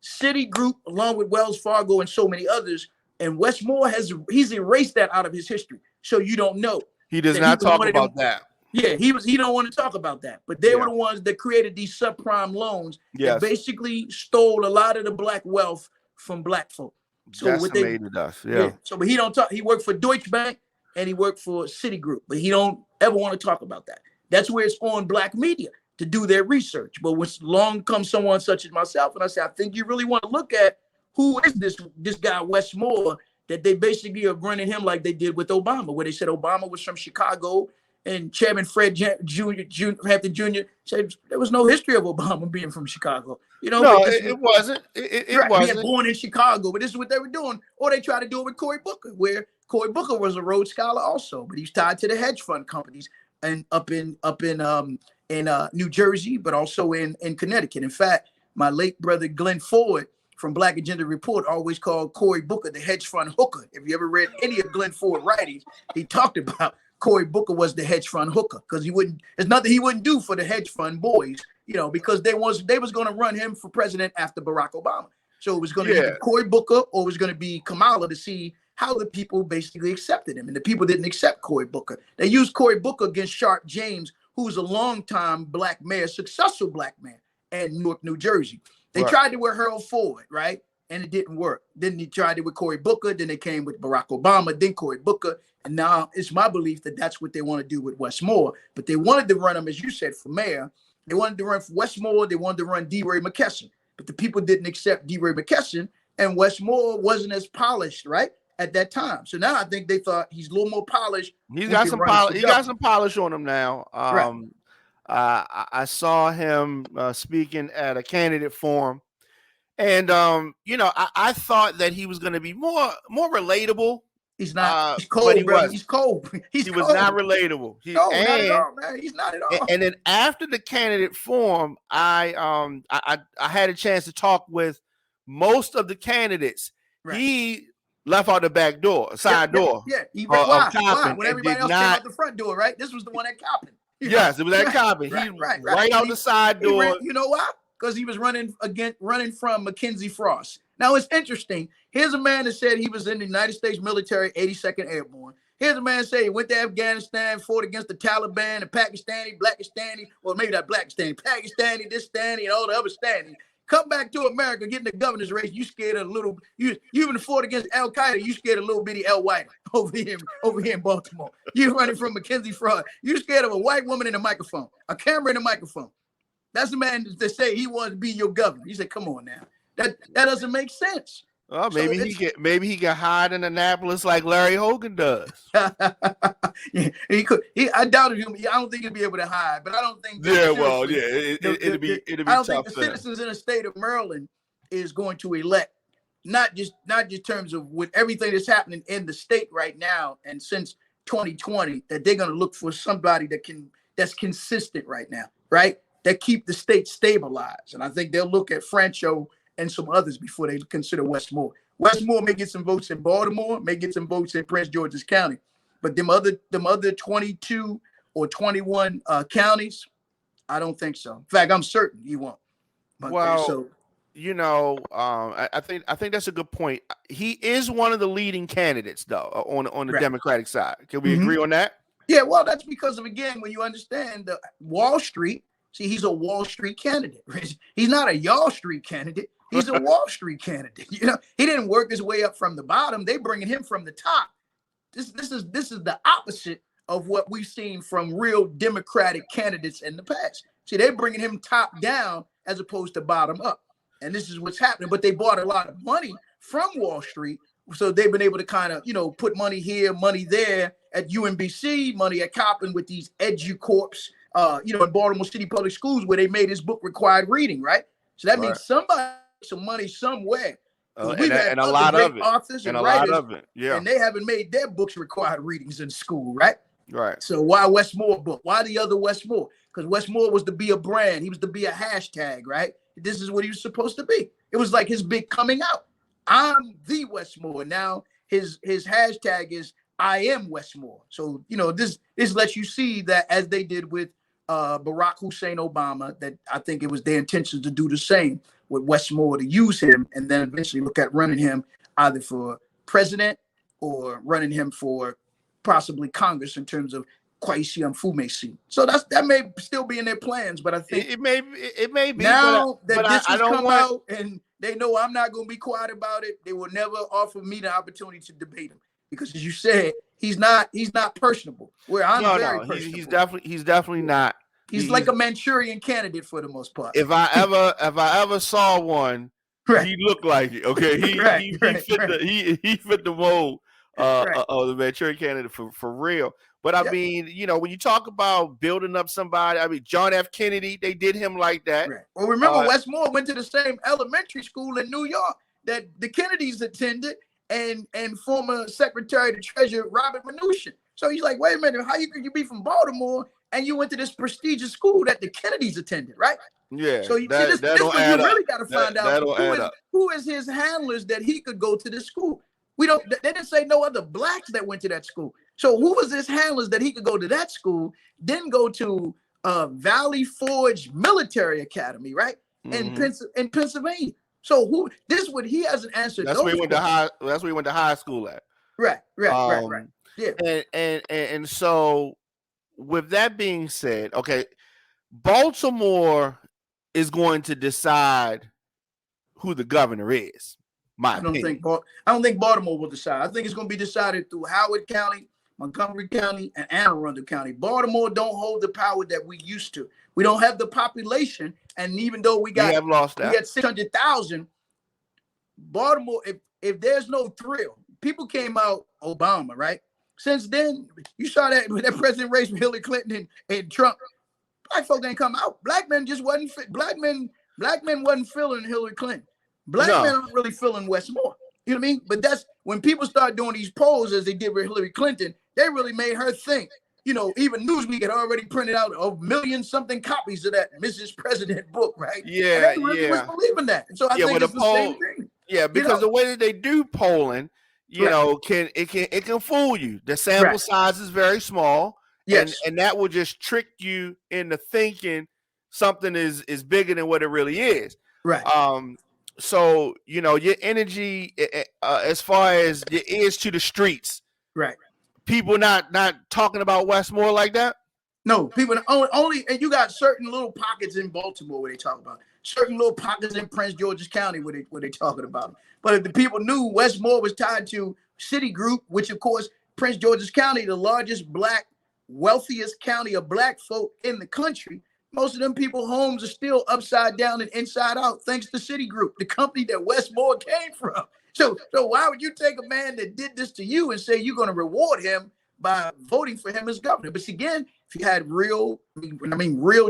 Citigroup, along with Wells Fargo and so many others, and Wes Moore he's erased that out of his history. So you don't know. He does that he not was talk one of them. about that. Yeah, he don't want to talk about that. But they were the ones that created these subprime loans that Yes. basically stole a lot of the black wealth from black folk. So what they Decimated us. Yeah. So but he don't talk. He worked for Deutsche Bank and he worked for Citigroup, but he don't ever want to talk about that. That's where it's on black media to do their research. But when long comes someone such as myself, and I say, I think you really want to look at who is this guy Wes Moore, that they basically are running him like they did with Obama, where they said Obama was from Chicago, and Chairman Fred Hampton Jr. said there was no history of Obama being from Chicago. You know, No, but it wasn't. It right, wasn't. he born in Chicago, but this is what they were doing. Or they tried to do it with Cory Booker, where Cory Booker was a Rhodes Scholar also, but he's tied to the hedge fund companies and up in New Jersey, but also in Connecticut. In fact, my late brother Glenn Ford from Black Agenda Report always called Cory Booker the hedge fund hooker. If you ever read any of Glenn Ford writings, he talked about Cory Booker was the hedge fund hooker because there's nothing he wouldn't do for the hedge fund boys, you know, because they was going to run him for president after Barack Obama. So it was going to be Cory Booker or it was going to be Kamala to see how the people basically accepted him. And the people didn't accept Cory Booker. They used Cory Booker against Sharp James, who was a longtime black mayor, successful black man in Newark, New Jersey. They tried to with Harold Ford, right? And it didn't work. Then they tried it with Cory Booker. Then they came with Barack Obama, then Cory Booker. And now it's my belief that that's what they want to do with Wes Moore. But they wanted to run him, as you said, for mayor. They wanted to run for Wes Moore. They wanted to run DeRay McKesson. But the people didn't accept DeRay McKesson. And Wes Moore wasn't as polished, right, at that time. So now I think they thought he's a little more polished. He's got some polish. He got some polish on him now. I saw him speaking at a candidate forum, and you know, I thought that he was going to be more relatable. He's not. He's cold, brother. He's cold. He was not relatable. Not at all, man. He's not at all. And then after the candidate forum, I had a chance to talk with most of the candidaets. Right. He left out the back door, side door. Yeah. Why? When everybody else came out the front door, right? This was the one at Coppin. Yes, it was at Coppin. Right out the side door. You know why? Because he was running from Mackenzie Frost. Now it's interesting. Here's a man that said he was in the United States military, 82nd Airborne. Here's a man that said he went to Afghanistan, fought against the Taliban, the Pakistani, Blackistani, well, maybe not Blackistani, Pakistani, this Stani, and all the other Stani. Come back to America, get in the governor's race. You scared of a little. You even fought against Al Qaeda. You scared a little bitty Al White over here in Baltimore. You running from Mackenzie Fraud. You scared of a white woman in a microphone, a camera in a microphone. That's the man that say he wants to be your governor. He said, "Come on now, that doesn't make sense." Well, maybe he get hired in Annapolis like Larry Hogan does. Yeah, he could. I doubt it. I don't think he'll be able to hide. But I don't think. It'll be I don't tough. think the citizens in the state of Maryland is going to elect not just terms of with everything that's happening in the state right now and since 2020 that they're going to look for somebody that's consistent right now, right? That keep the state stabilized. And I think they'll look at Francho and some others before they consider Wes Moore. Wes Moore may get some votes in Baltimore, may get some votes in Prince George's County, but them other 22 or 21 counties, I don't think so. In fact, I'm certain he won't. You know, I think that's a good point. He is one of the leading candidates, though, on the Democratic side. Can we agree on that? Yeah, well, that's because of, again, when you understand the Wall Street. See, he's a Wall Street candidate. He's not a Y'all Street candidate. He's a Wall Street candidate. You know, he didn't work his way up from the bottom. They bringing him from the top. This is the opposite of what we've seen from real Democratic candidates in the past. See, they're bringing him top down as opposed to bottom up. And this is what's happening. But they bought a lot of money from Wall Street. So they've been able to kind of, you know, put money here, money there at UMBC, money at Coppin with these EduCorps, you know, in Baltimore City Public Schools where they made his book required reading, right? So that means somebody some money somewhere. And a lot of it. Authors and writers, and they haven't made their books required readings in school, right? Right. So why Wes Moore book? Why the other Wes Moore? Because Wes Moore was to be a brand. He was to be a hashtag, right? This is what he was supposed to be. It was like his big coming out. I'm the Wes Moore. Now his hashtag is I am Wes Moore. So, you know, this lets you see that as they did with Barack Hussein Obama, that I think it was their intention to do the same with Wes Moore, to use him and then eventually look at running him either for president or running him for possibly Congress in terms of Kwesi Mfume. So that may still be in their plans, but I think it may be. now but this I has don't come want. out and they know I'm not going to be quiet about it, they will never offer me the opportunity to debate him because, as you said, he's not personable. Where I'm very personable. He's definitely not. He's like a Manchurian candidate for the most part. If I ever saw one, right. he looked like it. Okay, he fit the mold of the Manchurian candidate for real. But I mean, when you talk about building up somebody, I mean, John F. Kennedy, they did him like that. Right. Well, remember, Wes Moore went to the same elementary school in New York that the Kennedys attended, and former Secretary of the Treasury Robert Mnuchin. So he's like, wait a minute, how could you be from Baltimore and you went to this prestigious school that the Kennedys attended, right? Yeah. So this what you really got to find out who is his handlers that he could go to this school. They didn't say no other blacks that went to that school. So who was his handlers that he could go to that school, then go to Valley Forge Military Academy, right? Mm-hmm. In Pennsylvania. So he hasn't answered. That's where he went to high. That's where he went to high school at. Right. Yeah. And so, with that being said, okay, Baltimore is going to decide who the governor is. I don't think Baltimore will decide. I think it's going to be decided through Howard County, Montgomery County, and Anne Arundel County. Baltimore don't hold the power that we used to. We don't have the population, and even though we have lost that. We got 600,000. Baltimore, if there's no thrill, people came out Obama, right? Since then, you saw that with that president race with Hillary Clinton and Trump. Black folk didn't come out. Black men just wasn't fit. Black men wasn't feeling Hillary Clinton. Black men aren't really feeling Wes Moore. You know what I mean? But that's when people start doing these polls as they did with Hillary Clinton, they really made her think. Even Newsweek had already printed out 1,000,000-something copies of that Mrs. President book, right? Yeah, and they really was believing that. And so I think it's the same thing. Yeah, because the way that they do polling, it can fool you. The sample size is very small. Yes. And that will just trick you into thinking something is bigger than what it really is. Right. So, your energy as far as your ears to the streets. Right. People not talking about Wes Moore like that? No, people only, and you got certain little pockets in Baltimore where they talk about it. Certain little pockets in Prince George's County where they talking about it. But if the people knew Wes Moore was tied to Citigroup, which of course Prince George's County, the largest wealthiest county of black folk in the country, most of them people homes are still upside down and inside out thanks to Citigroup, the company that Wes Moore came from. So why would you take a man that did this to you and say you're going to reward him by voting for him as governor? But again, if you had real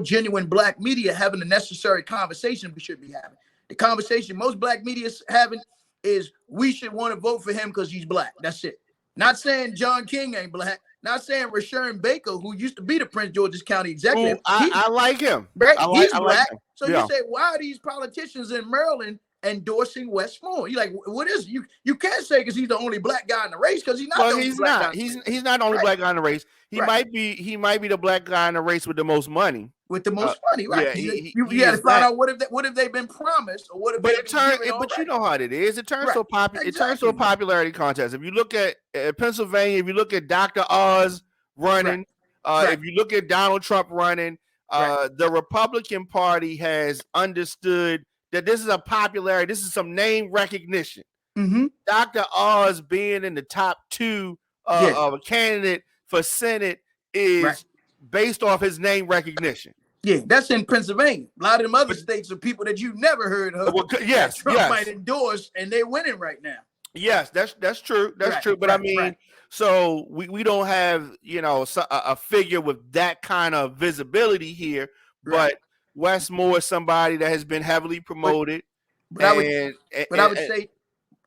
genuine black media having the necessary conversation we should be having, the conversation most black media is having is we should want to vote for him because he's black. That's it. Not saying John King ain't black. Not saying Rashawn Baker, who used to be the Prince George's County executive. I like him. Right? He's black. Like him. So you say, why are these politicians in Maryland endorsing Wes Moore? You're like, what is it? You can't say because he's the only black guy in the race because he's not. Well, he's not. He's not the only black guy in the race. He might be the black guy in the race with the most money. With the most money, right? Yeah, you got to find out what have they been promised or what have they been But you know how it is. It turns so popular. Exactly. It turns to a popularity contest. If you look at Pennsylvania, if you look at Dr. Oz running, if you look at Donald Trump running, the Republican Party has understood that this is a popularity. This is some name recognition. Mm-hmm. Dr. Oz being in the top 2 of a candidate for Senate is based off his name recognition. Yeah, that's in Pennsylvania. A lot of them other states are people that you've never heard of. Well, yes, Trump might endorse, and they're winning right now. Yes, that's true. That's true. But I mean, so we don't have a figure with that kind of visibility here. But Wes Moore is somebody that has been heavily promoted. But I would say,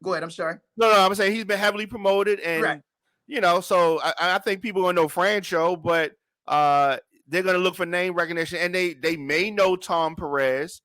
go ahead. I'm sorry. No, I'm saying he's been heavily promoted, and so I think people are gonna know Francho, but they're gonna look for name recognition, and they may know Tom Perez,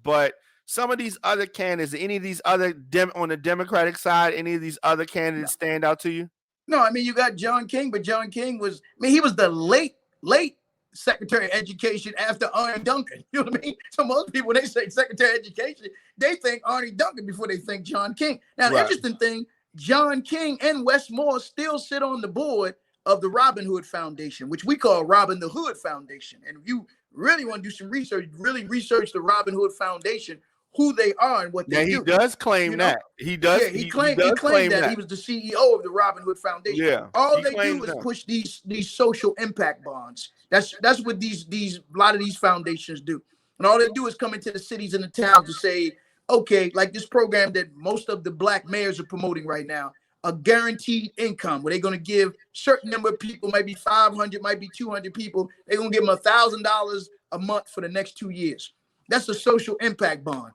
but some of these other candidates, any of these other on the Democratic side, any of these other candidates stand out to you? No, I mean you got John King, but John King he was the late Secretary of Education after Arnie Duncan. You know what I mean? So most people, when they say Secretary of Education, they think Arnie Duncan before they think John King. Now, the interesting thing, John King and Wes Moore still sit on the board of the Robin Hood Foundation, which we call Robin the Hood Foundation. And if you really want to do some research, really research the Robin Hood Foundation, who they are and what they Yeah, he do. does claim that. He does. Yeah, he claimed that he was the CEO of the Robin Hood Foundation. Yeah, all they do is push these social impact bonds. That's what these a lot of these foundations do. And all they do is come into the cities and the towns to say, okay, like this program that most of the black mayors are promoting right now, a guaranteed income where they're going to give certain number of people, maybe 500, might be 200 people, they're going to give them $1,000 a month for the next 2 years. That's a social impact bond.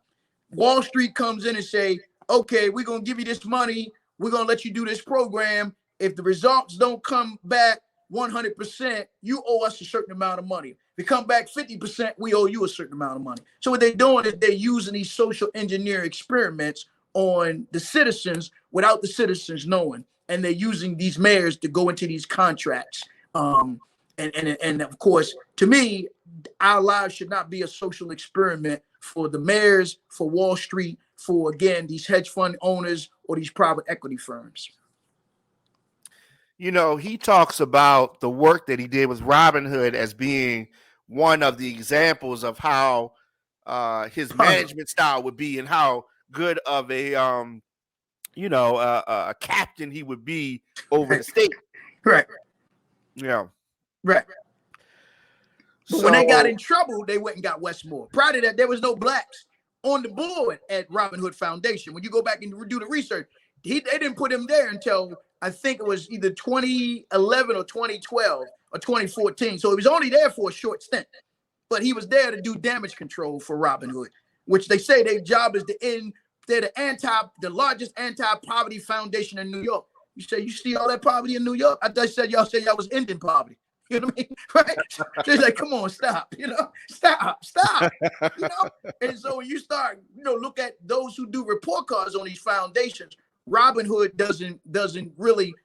Wall Street comes in and say, okay, we're going to give you this money. We're going to let you do this program. If the results don't come back 100%, you owe us a certain amount of money. If it come back 50%, we owe you a certain amount of money. So what they're doing is they're using these social engineer experiments on the citizens without the citizens knowing. And they're using these mayors to go into these contracts. And of course, to me, our lives should not be a social experiment for the mayors, for Wall Street, for, again, these hedge fund owners or these private equity firms. You know, he talks about the work that he did with Robin Hood as being one of the examples of how his management style would be and how good of a a captain he would be over the state. Right. Yeah. Right. But when they got in trouble, they went and got Wes Moore. Prior to that, there was no blacks on the board at Robin Hood Foundation. When you go back and do the research, they didn't put him there until I think it was either 2011 or 2012 or 2014. So he was only there for a short stint. But he was there to do damage control for Robin Hood, which they say their job is to end. They're the largest anti-poverty foundation in New York. You say you see all that poverty in New York? I thought y'all said y'all was ending poverty. You know what I mean? Right? So it's like, come on, stop. Stop. And so when you start, look at those who do report cards on these foundations, Robin Hood doesn't really,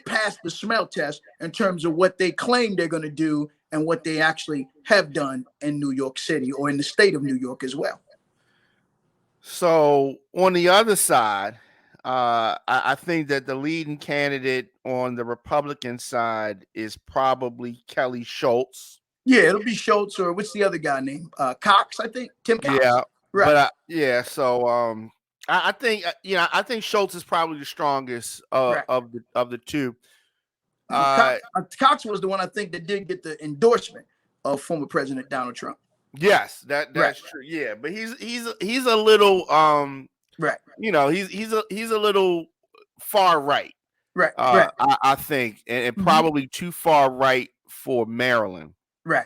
pass the smell test in terms of what they claim they're going to do and what they actually have done in New York City or in the state of New York as well. So on the other side, I think that the leading candidate on the Republican side is probably Kelly Schultz. Yeah, it'll be Schultz, or what's the other guy named? Cox, I think. Tim Cox. Yeah, right. But so I think I think Schultz is probably the strongest right. of the two. Cox was the one I think that did get the endorsement of former President Donald Trump. Yes, that's right. True. Yeah, but he's a little right. He's a little far right. Right. Right. I think, and probably too far right for Maryland. Right.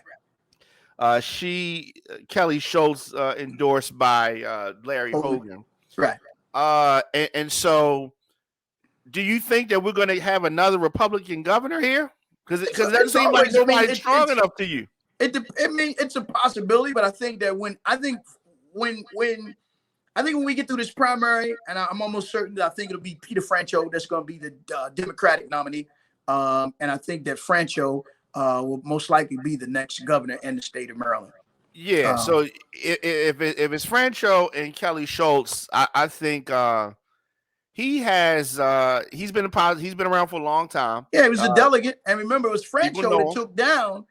Kelly Schultz endorsed by Larry Hogan. Right. And so, do you think that we're going to have another Republican governor here? Because it doesn't seem like nobody's strong enough to you. It's a possibility, but I think that when we get through this primary, and I'm almost certain that I think it'll be Peter Franchot that's going to be the Democratic nominee, and I think that Franchot will most likely be the next governor in the state of Maryland. Yeah. So if it's Franchot and Kelly Schultz, I think he's been around for a long time. Yeah, he was a delegate, and remember, it was Franchot that took down,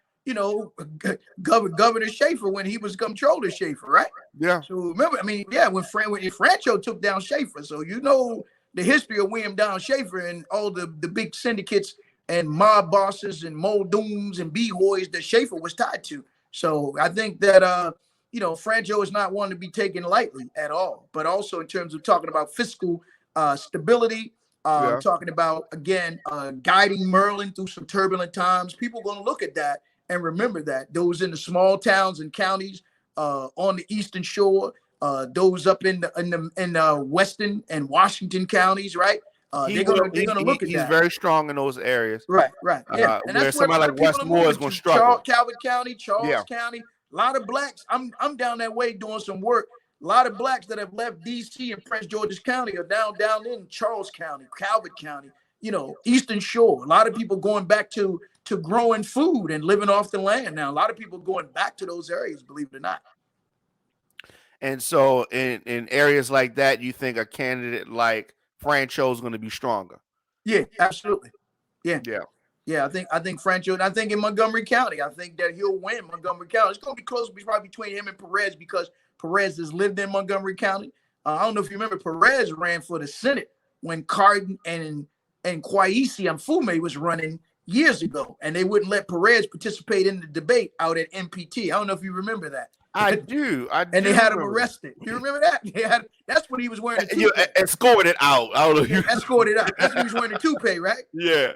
Governor Schaefer when he was Comptroller Schaefer, right? Yeah. So remember, when Franchot took down Schaefer, so the history of William Down Schaefer and all the big syndicates and mob bosses and Muldooms and B-Hoys that Schaefer was tied to. So I think that Franchot is not one to be taken lightly at all. But also in terms of talking about fiscal stability, talking about again guiding Maryland through some turbulent times, people are going to look at that and remember that those in the small towns and counties on the Eastern Shore, those up in the Western and Washington counties, right? They're gonna look at that. He's very strong in those areas. Right. Yeah. And that's where somebody like Wes Moore is going to struggle. Calvert County, Charles County, a lot of blacks. I'm down that way doing some work. A lot of blacks that have left D.C. and Prince George's County are down in Charles County, Calvert County, Eastern Shore. A lot of people going back to growing food and living off the land now. A lot of people going back to those areas, believe it or not. And so in areas like that, you think a candidate like Franco is going to be stronger. Yeah, absolutely. Yeah. Yeah. Yeah, I think Franco, I think in Montgomery County, I think that he'll win Montgomery County. It's going to be close probably between him and Perez because Perez has lived in Montgomery County. I don't know if you remember, Perez ran for the Senate when Cardin and Kwesi Mfume was running years ago, and they wouldn't let Perez participate in the debate out at MPT. I don't know if you remember that. I do. And they had him arrested. You remember that? That's when he was wearing a toupee. You escorted out. I don't know. Yeah, escorted out. That's when he was wearing a toupee, right? Yeah.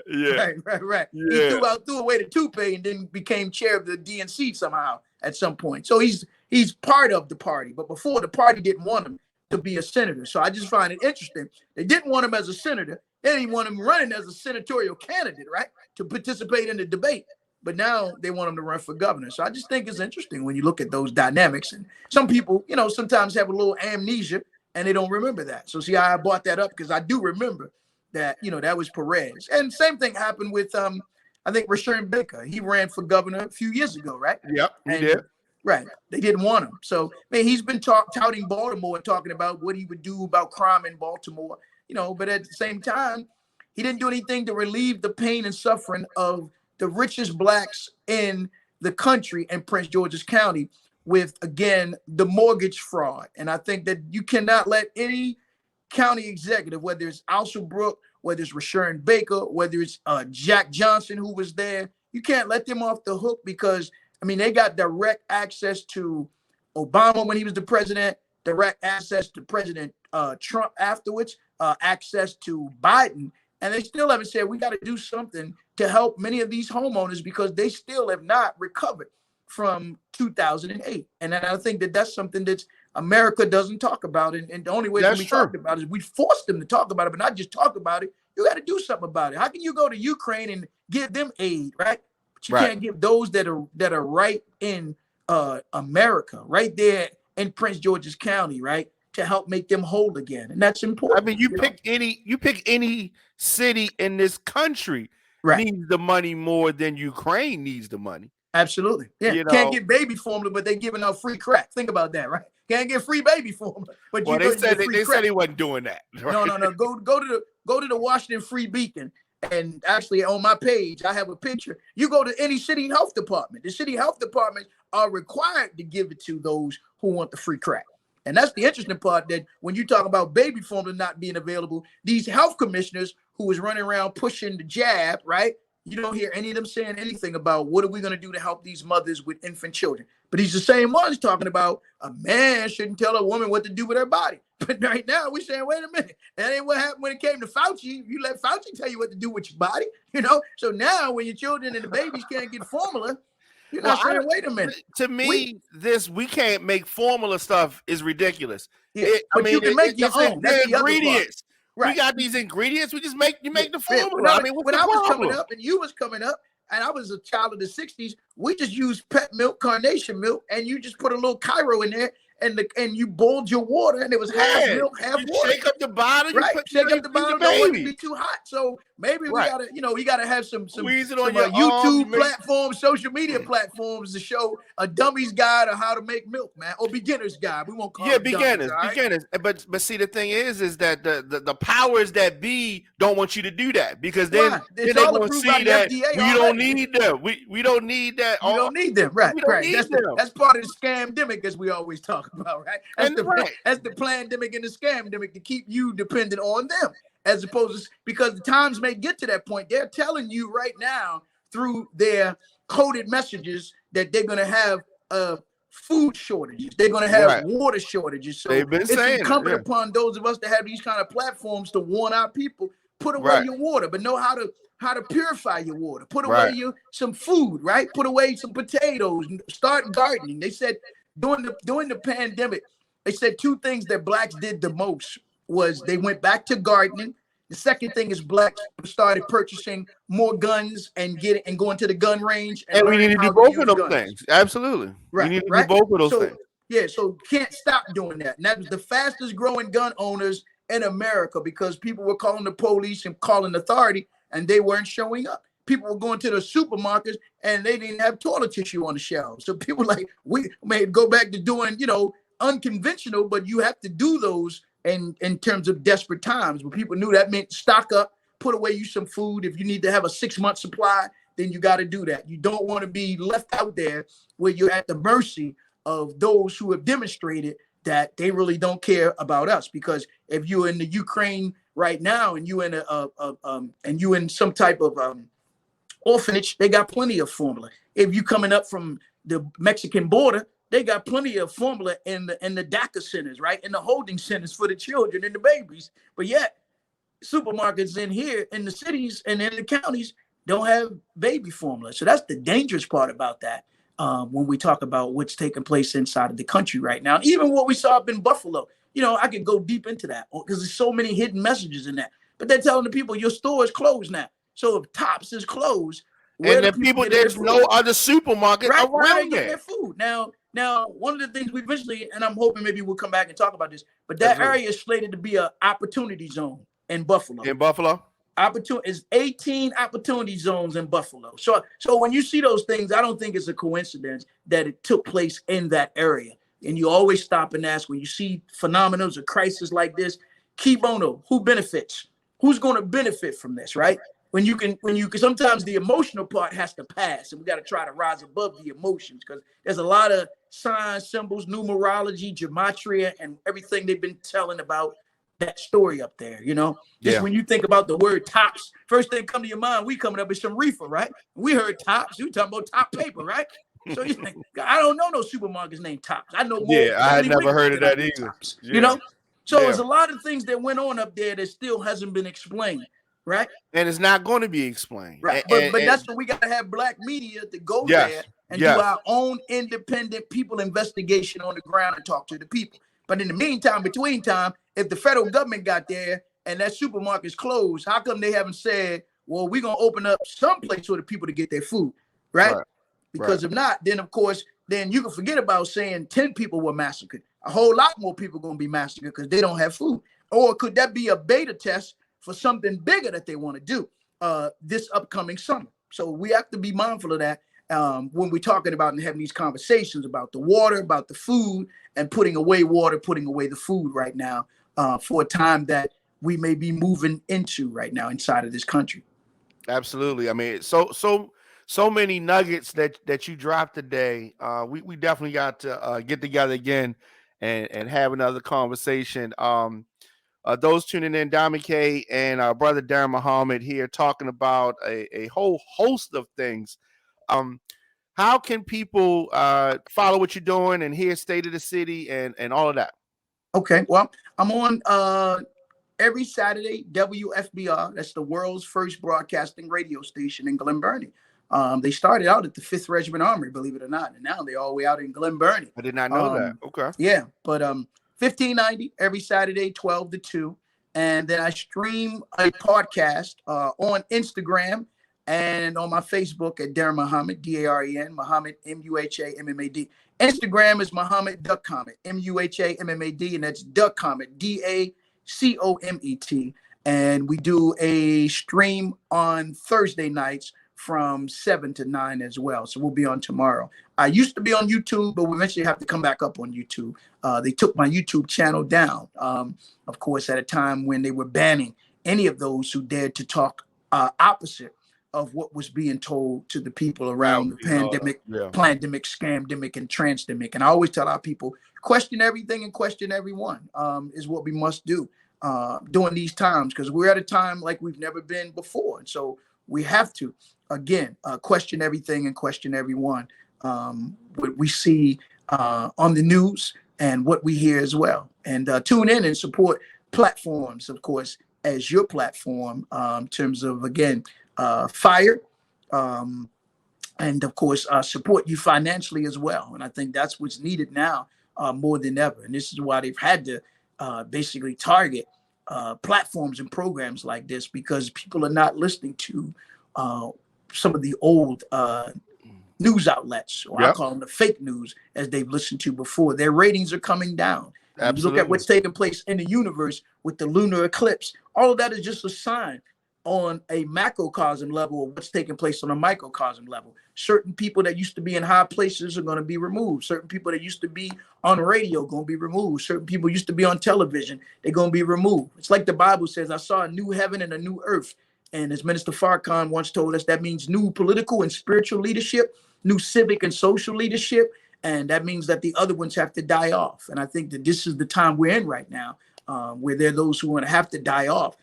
Right. Yeah. He threw away the toupee and then became chair of the DNC somehow at some point. So he's part of the party. But before, the party didn't want him to be a senator. So I just find it interesting. They didn't want him as a senator. They didn't want him running as a senatorial candidate, right? To participate in the debate. But now they want him to run for governor. So I just think it's interesting when you look at those dynamics. And some people, sometimes have a little amnesia and they don't remember that. So see how I brought that up? Because I do remember that, that was Perez. And same thing happened with, I think, Rashawn Baker. He ran for governor a few years ago, right? Yep, he did. Right. They didn't want him. So, man, he's been touting Baltimore and talking about what he would do about crime in Baltimore, but at the same time, he didn't do anything to relieve the pain and suffering of the richest blacks in the country in Prince George's County with, again, the mortgage fraud. And I think that you cannot let any county executive, whether it's Alsabrook, whether it's Rashawn Baker, whether it's Jack Johnson, who was there, you can't let them off the hook because, they got direct access to Obama when he was the president, direct access to President Trump afterwards, access to Biden. And they still haven't said we got to do something to help many of these homeowners because they still have not recovered from 2008. And then I think that that's something that America doesn't talk about. And the only way that we talk about it is we force them to talk about it, but not just talk about it. You got to do something about it. How can you go to Ukraine and give them aid, right? But you can't give those that are right in America, right there in Prince George's County, right, to help make them whole again. And that's important. You pick any city in this country needs the money more than Ukraine needs the money. Absolutely. Yeah. Can't get baby formula, but they're giving out free crack. Think about that, right? Can't get free baby formula. But they said they wasn't doing that. Right? No. Go to the Washington Free Beacon. And actually on my page, I have a picture. You go to any city health department. The city health departments are required to give it to those who want the free crack. And that's the interesting part, that when you talk about baby formula not being available, these health commissioners who was running around pushing the jab, right? You don't hear any of them saying anything about what are we going to do to help these mothers with infant children. But he's the same ones talking about a man shouldn't tell a woman what to do with her body. But right now we're saying, wait a minute, that ain't what happened when it came to Fauci. You let Fauci tell you what to do with your body, So now when your children and the babies can't get formula, you're not saying, wait a minute. To me, we can't make formula stuff is ridiculous. Yeah, you can make your own. That's the ingredients. Right. We got these ingredients. We just make the formula. When I was coming up and you was coming up, and I was a child of the 60s, we just used pet milk, carnation milk, and you just put a little Cairo in there, and you boiled your water, and it was half milk, half water. Shake up the bottom, right? Shake up the bottom, don't want it to be too hot. So maybe we gotta have some YouTube platforms, social media platforms to show a dummy's guide on how to make milk, man, or beginner's guide. We won't call it beginners. But see, the thing is that the powers that be don't want you to do that because then they won't see that we don't need them. We don't need that. You don't need them, right? That's part of the scamdemic, as we always talk about, right? That's the plandemic and the scamdemic to keep you dependent on them, as opposed to, because the times may get to that point. They're telling you right now through their coded messages that they're going to have food shortages. They're going to have water shortages. So it's incumbent upon those of us that have these kind of platforms to warn our people, put away your water, but know how to purify your water. Put away some food, right? Put away some potatoes. Start gardening. They said during the pandemic, they said two things that blacks did the most was they went back to gardening. The second thing is blacks started purchasing more guns and going to the gun range. And we need to do both of those things. Absolutely. Right. We need to do both of those things. Yeah, so can't stop doing that. And that was the fastest growing gun owners in America because people were calling the police and calling authority and they weren't showing up. People were going to the supermarkets and they didn't have toilet tissue on the shelves. So people we may go back to doing, unconventional, but you have to do those in terms of desperate times, when people knew that meant stock up, put away you some food. If you need to have a 6-month supply, then you got to do that. You don't want to be left out there where you're at the mercy of those who have demonstrated that they really don't care about us. Because if you're in the Ukraine right now and you in some type of orphanage, they got plenty of formula. If you coming up from the Mexican border, they got plenty of formula in the DACA centers, right? In the holding centers for the children and the babies. But yet, supermarkets in here in the cities and in the counties don't have baby formula. So that's the dangerous part about that. When we talk about what's taking place inside of the country right now, and even what we saw up in Buffalo, I could go deep into that because there's so many hidden messages in that. But they're telling the people your store is closed now. So if Tops is closed, and the people there's no other supermarket around there. Their food. Now, one of the things we eventually, and I'm hoping maybe we'll come back and talk about this, but that area is slated to be an opportunity zone in Buffalo. Is 18 opportunity zones in Buffalo. So when you see those things, I don't think it's a coincidence that it took place in that area. And you always stop and ask when you see phenomena or crisis like this, key bono, who benefits? Who's going to benefit from this, right? When you can sometimes the emotional part has to pass, and we got to try to rise above the emotions, because there's a lot of signs, symbols, numerology, gematria, and everything they've been telling about that story up there, Just when you think about the word Tops, first thing come to your mind, we coming up with some reefer, right? We heard Tops, you talking about top paper, right? So you think, I don't know no supermarkets named Tops. I know more. Yeah, I had never heard of that either. Tops, So there's a lot of things that went on up there that still hasn't been explained, right? And it's not going to be explained. Right. But that's what we got to have black media to go there and do our own independent people investigation on the ground and talk to the people. But in the meantime, between time, if the federal government got there and that supermarket's closed, how come they haven't said, well, we're going to open up some place for the people to get their food, right? Because if not, then, of course, then you can forget about saying 10 people were massacred. A whole lot more people going to be massacred because they don't have food. Or could that be a beta test for something bigger that they want to do this upcoming summer? So we have to be mindful of that when we're talking about and having these conversations about the water, about the food, and putting away water, putting away the food right now for a time that we may be moving into right now inside of this country. Absolutely. I mean, so many nuggets that you dropped today. We definitely got to get together again and have another conversation. Those tuning in, Dame K and our brother Daren Muhammed here talking about a whole host of things. How can people follow what you're doing and hear State of the City and all of that? Okay, well, I'm on every Saturday, WFBR. That's the world's first broadcasting radio station in Glen Burnie. They started out at the 5th Regiment Armory, believe it or not, and now they're all the way out in Glen Burnie. I did not know that. Okay. Yeah, but 1590 every Saturday, 12 to 2. And then I stream a podcast on Instagram and on my Facebook at Daren Muhammed, Daren Muhammed, Muhammed. Instagram is Muhammad Duck Comet, Muhammed, and that's Duck Comet, Dacomet. And we do a stream on Thursday nights from 7 to 9 as well. So we'll be on tomorrow. I used to be on YouTube, but we eventually have to come back up on YouTube. They took my YouTube channel down, of course, at a time when they were banning any of those who dared to talk opposite of what was being told to the people around the pandemic, plandemic, scamdemic, and transdemic. And I always tell our people, question everything and question everyone is what we must do during these times, because we're at a time like we've never been before. And so we have to, again, question everything and question everyone. What we see on the news and what we hear as well. And tune in and support platforms, of course, as your platform in terms of, again, Fire, and of course, support you financially as well. And I think that's what's needed now more than ever. And this is why they've had to basically target platforms and programs like this, because people are not listening to some of the old news outlets, or I call them the fake news, as they've listened to before. Their ratings are coming down. You look at what's taking place in the universe with the lunar eclipse. All of that is just a sign on a macrocosm level of what's taking place on a microcosm level. Certain people that used to be in high places are going to be removed. Certain people that used to be on radio are going to be removed. Certain people used to be on television, they're going to be removed. It's like the Bible says, I saw a new heaven and a new earth. And as Minister Farrakhan once told us, that means new political and spiritual leadership, new civic and social leadership. And that means that the other ones have to die off. And I think that this is the time we're in right now, where there are those who are going to have to die off,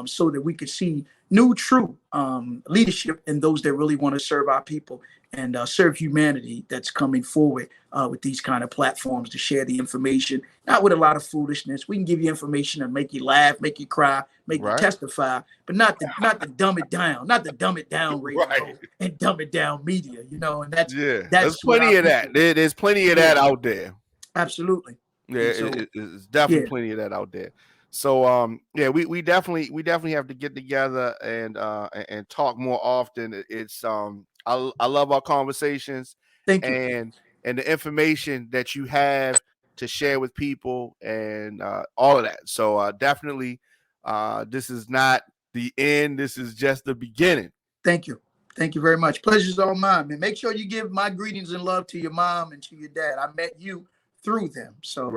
so that we could see new, true leadership and those that really want to serve our people and serve humanity that's coming forward with these kind of platforms to share the information, not with a lot of foolishness. We can give you information and make you laugh, make you cry, make you testify, but not to dumb it down, not to dumb it down radio and dumb it down media, you know, and that's there's plenty of that. There's plenty of that out there. Absolutely. Yeah, so, it's definitely plenty of that out there. So we definitely have to get together and talk more often. It's I love our conversations. Thank you. And the information that you have to share with people and all of that. So definitely this is not the end. This is just the beginning. Thank you. Thank you very much. Pleasure's all mine, man. Make sure you give my greetings and love to your mom and to your dad. I met you through them. So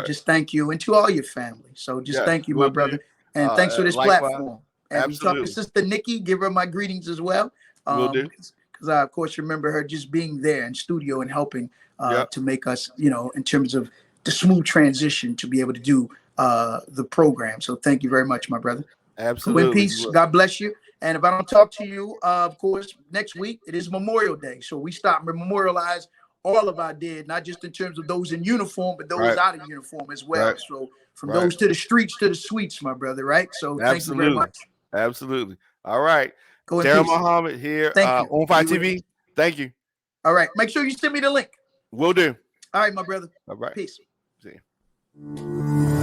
just thank you, and to all your family. So just thank you, my brother. And thanks for this platform. And we talk to Sister Nikki, give her my greetings as well. Because I, of course, remember her just being there in studio and helping to make us, you know, in terms of the smooth transition to be able to do the program. So thank you very much, my brother. Absolutely. Go in peace. God bless you. And if I don't talk to you, of course, next week, it is Memorial Day. So we stop and memorialize all of our dead, not just in terms of those in uniform, but those out of uniform as well. So from those to the streets to the suites, my brother, right? So thank you very much. Absolutely. All right. Go in Daren peace. Muhammed here on Fire TV. Thank you. All right. Make sure you send me the link. Will do. All right, my brother. All right. Peace. See you.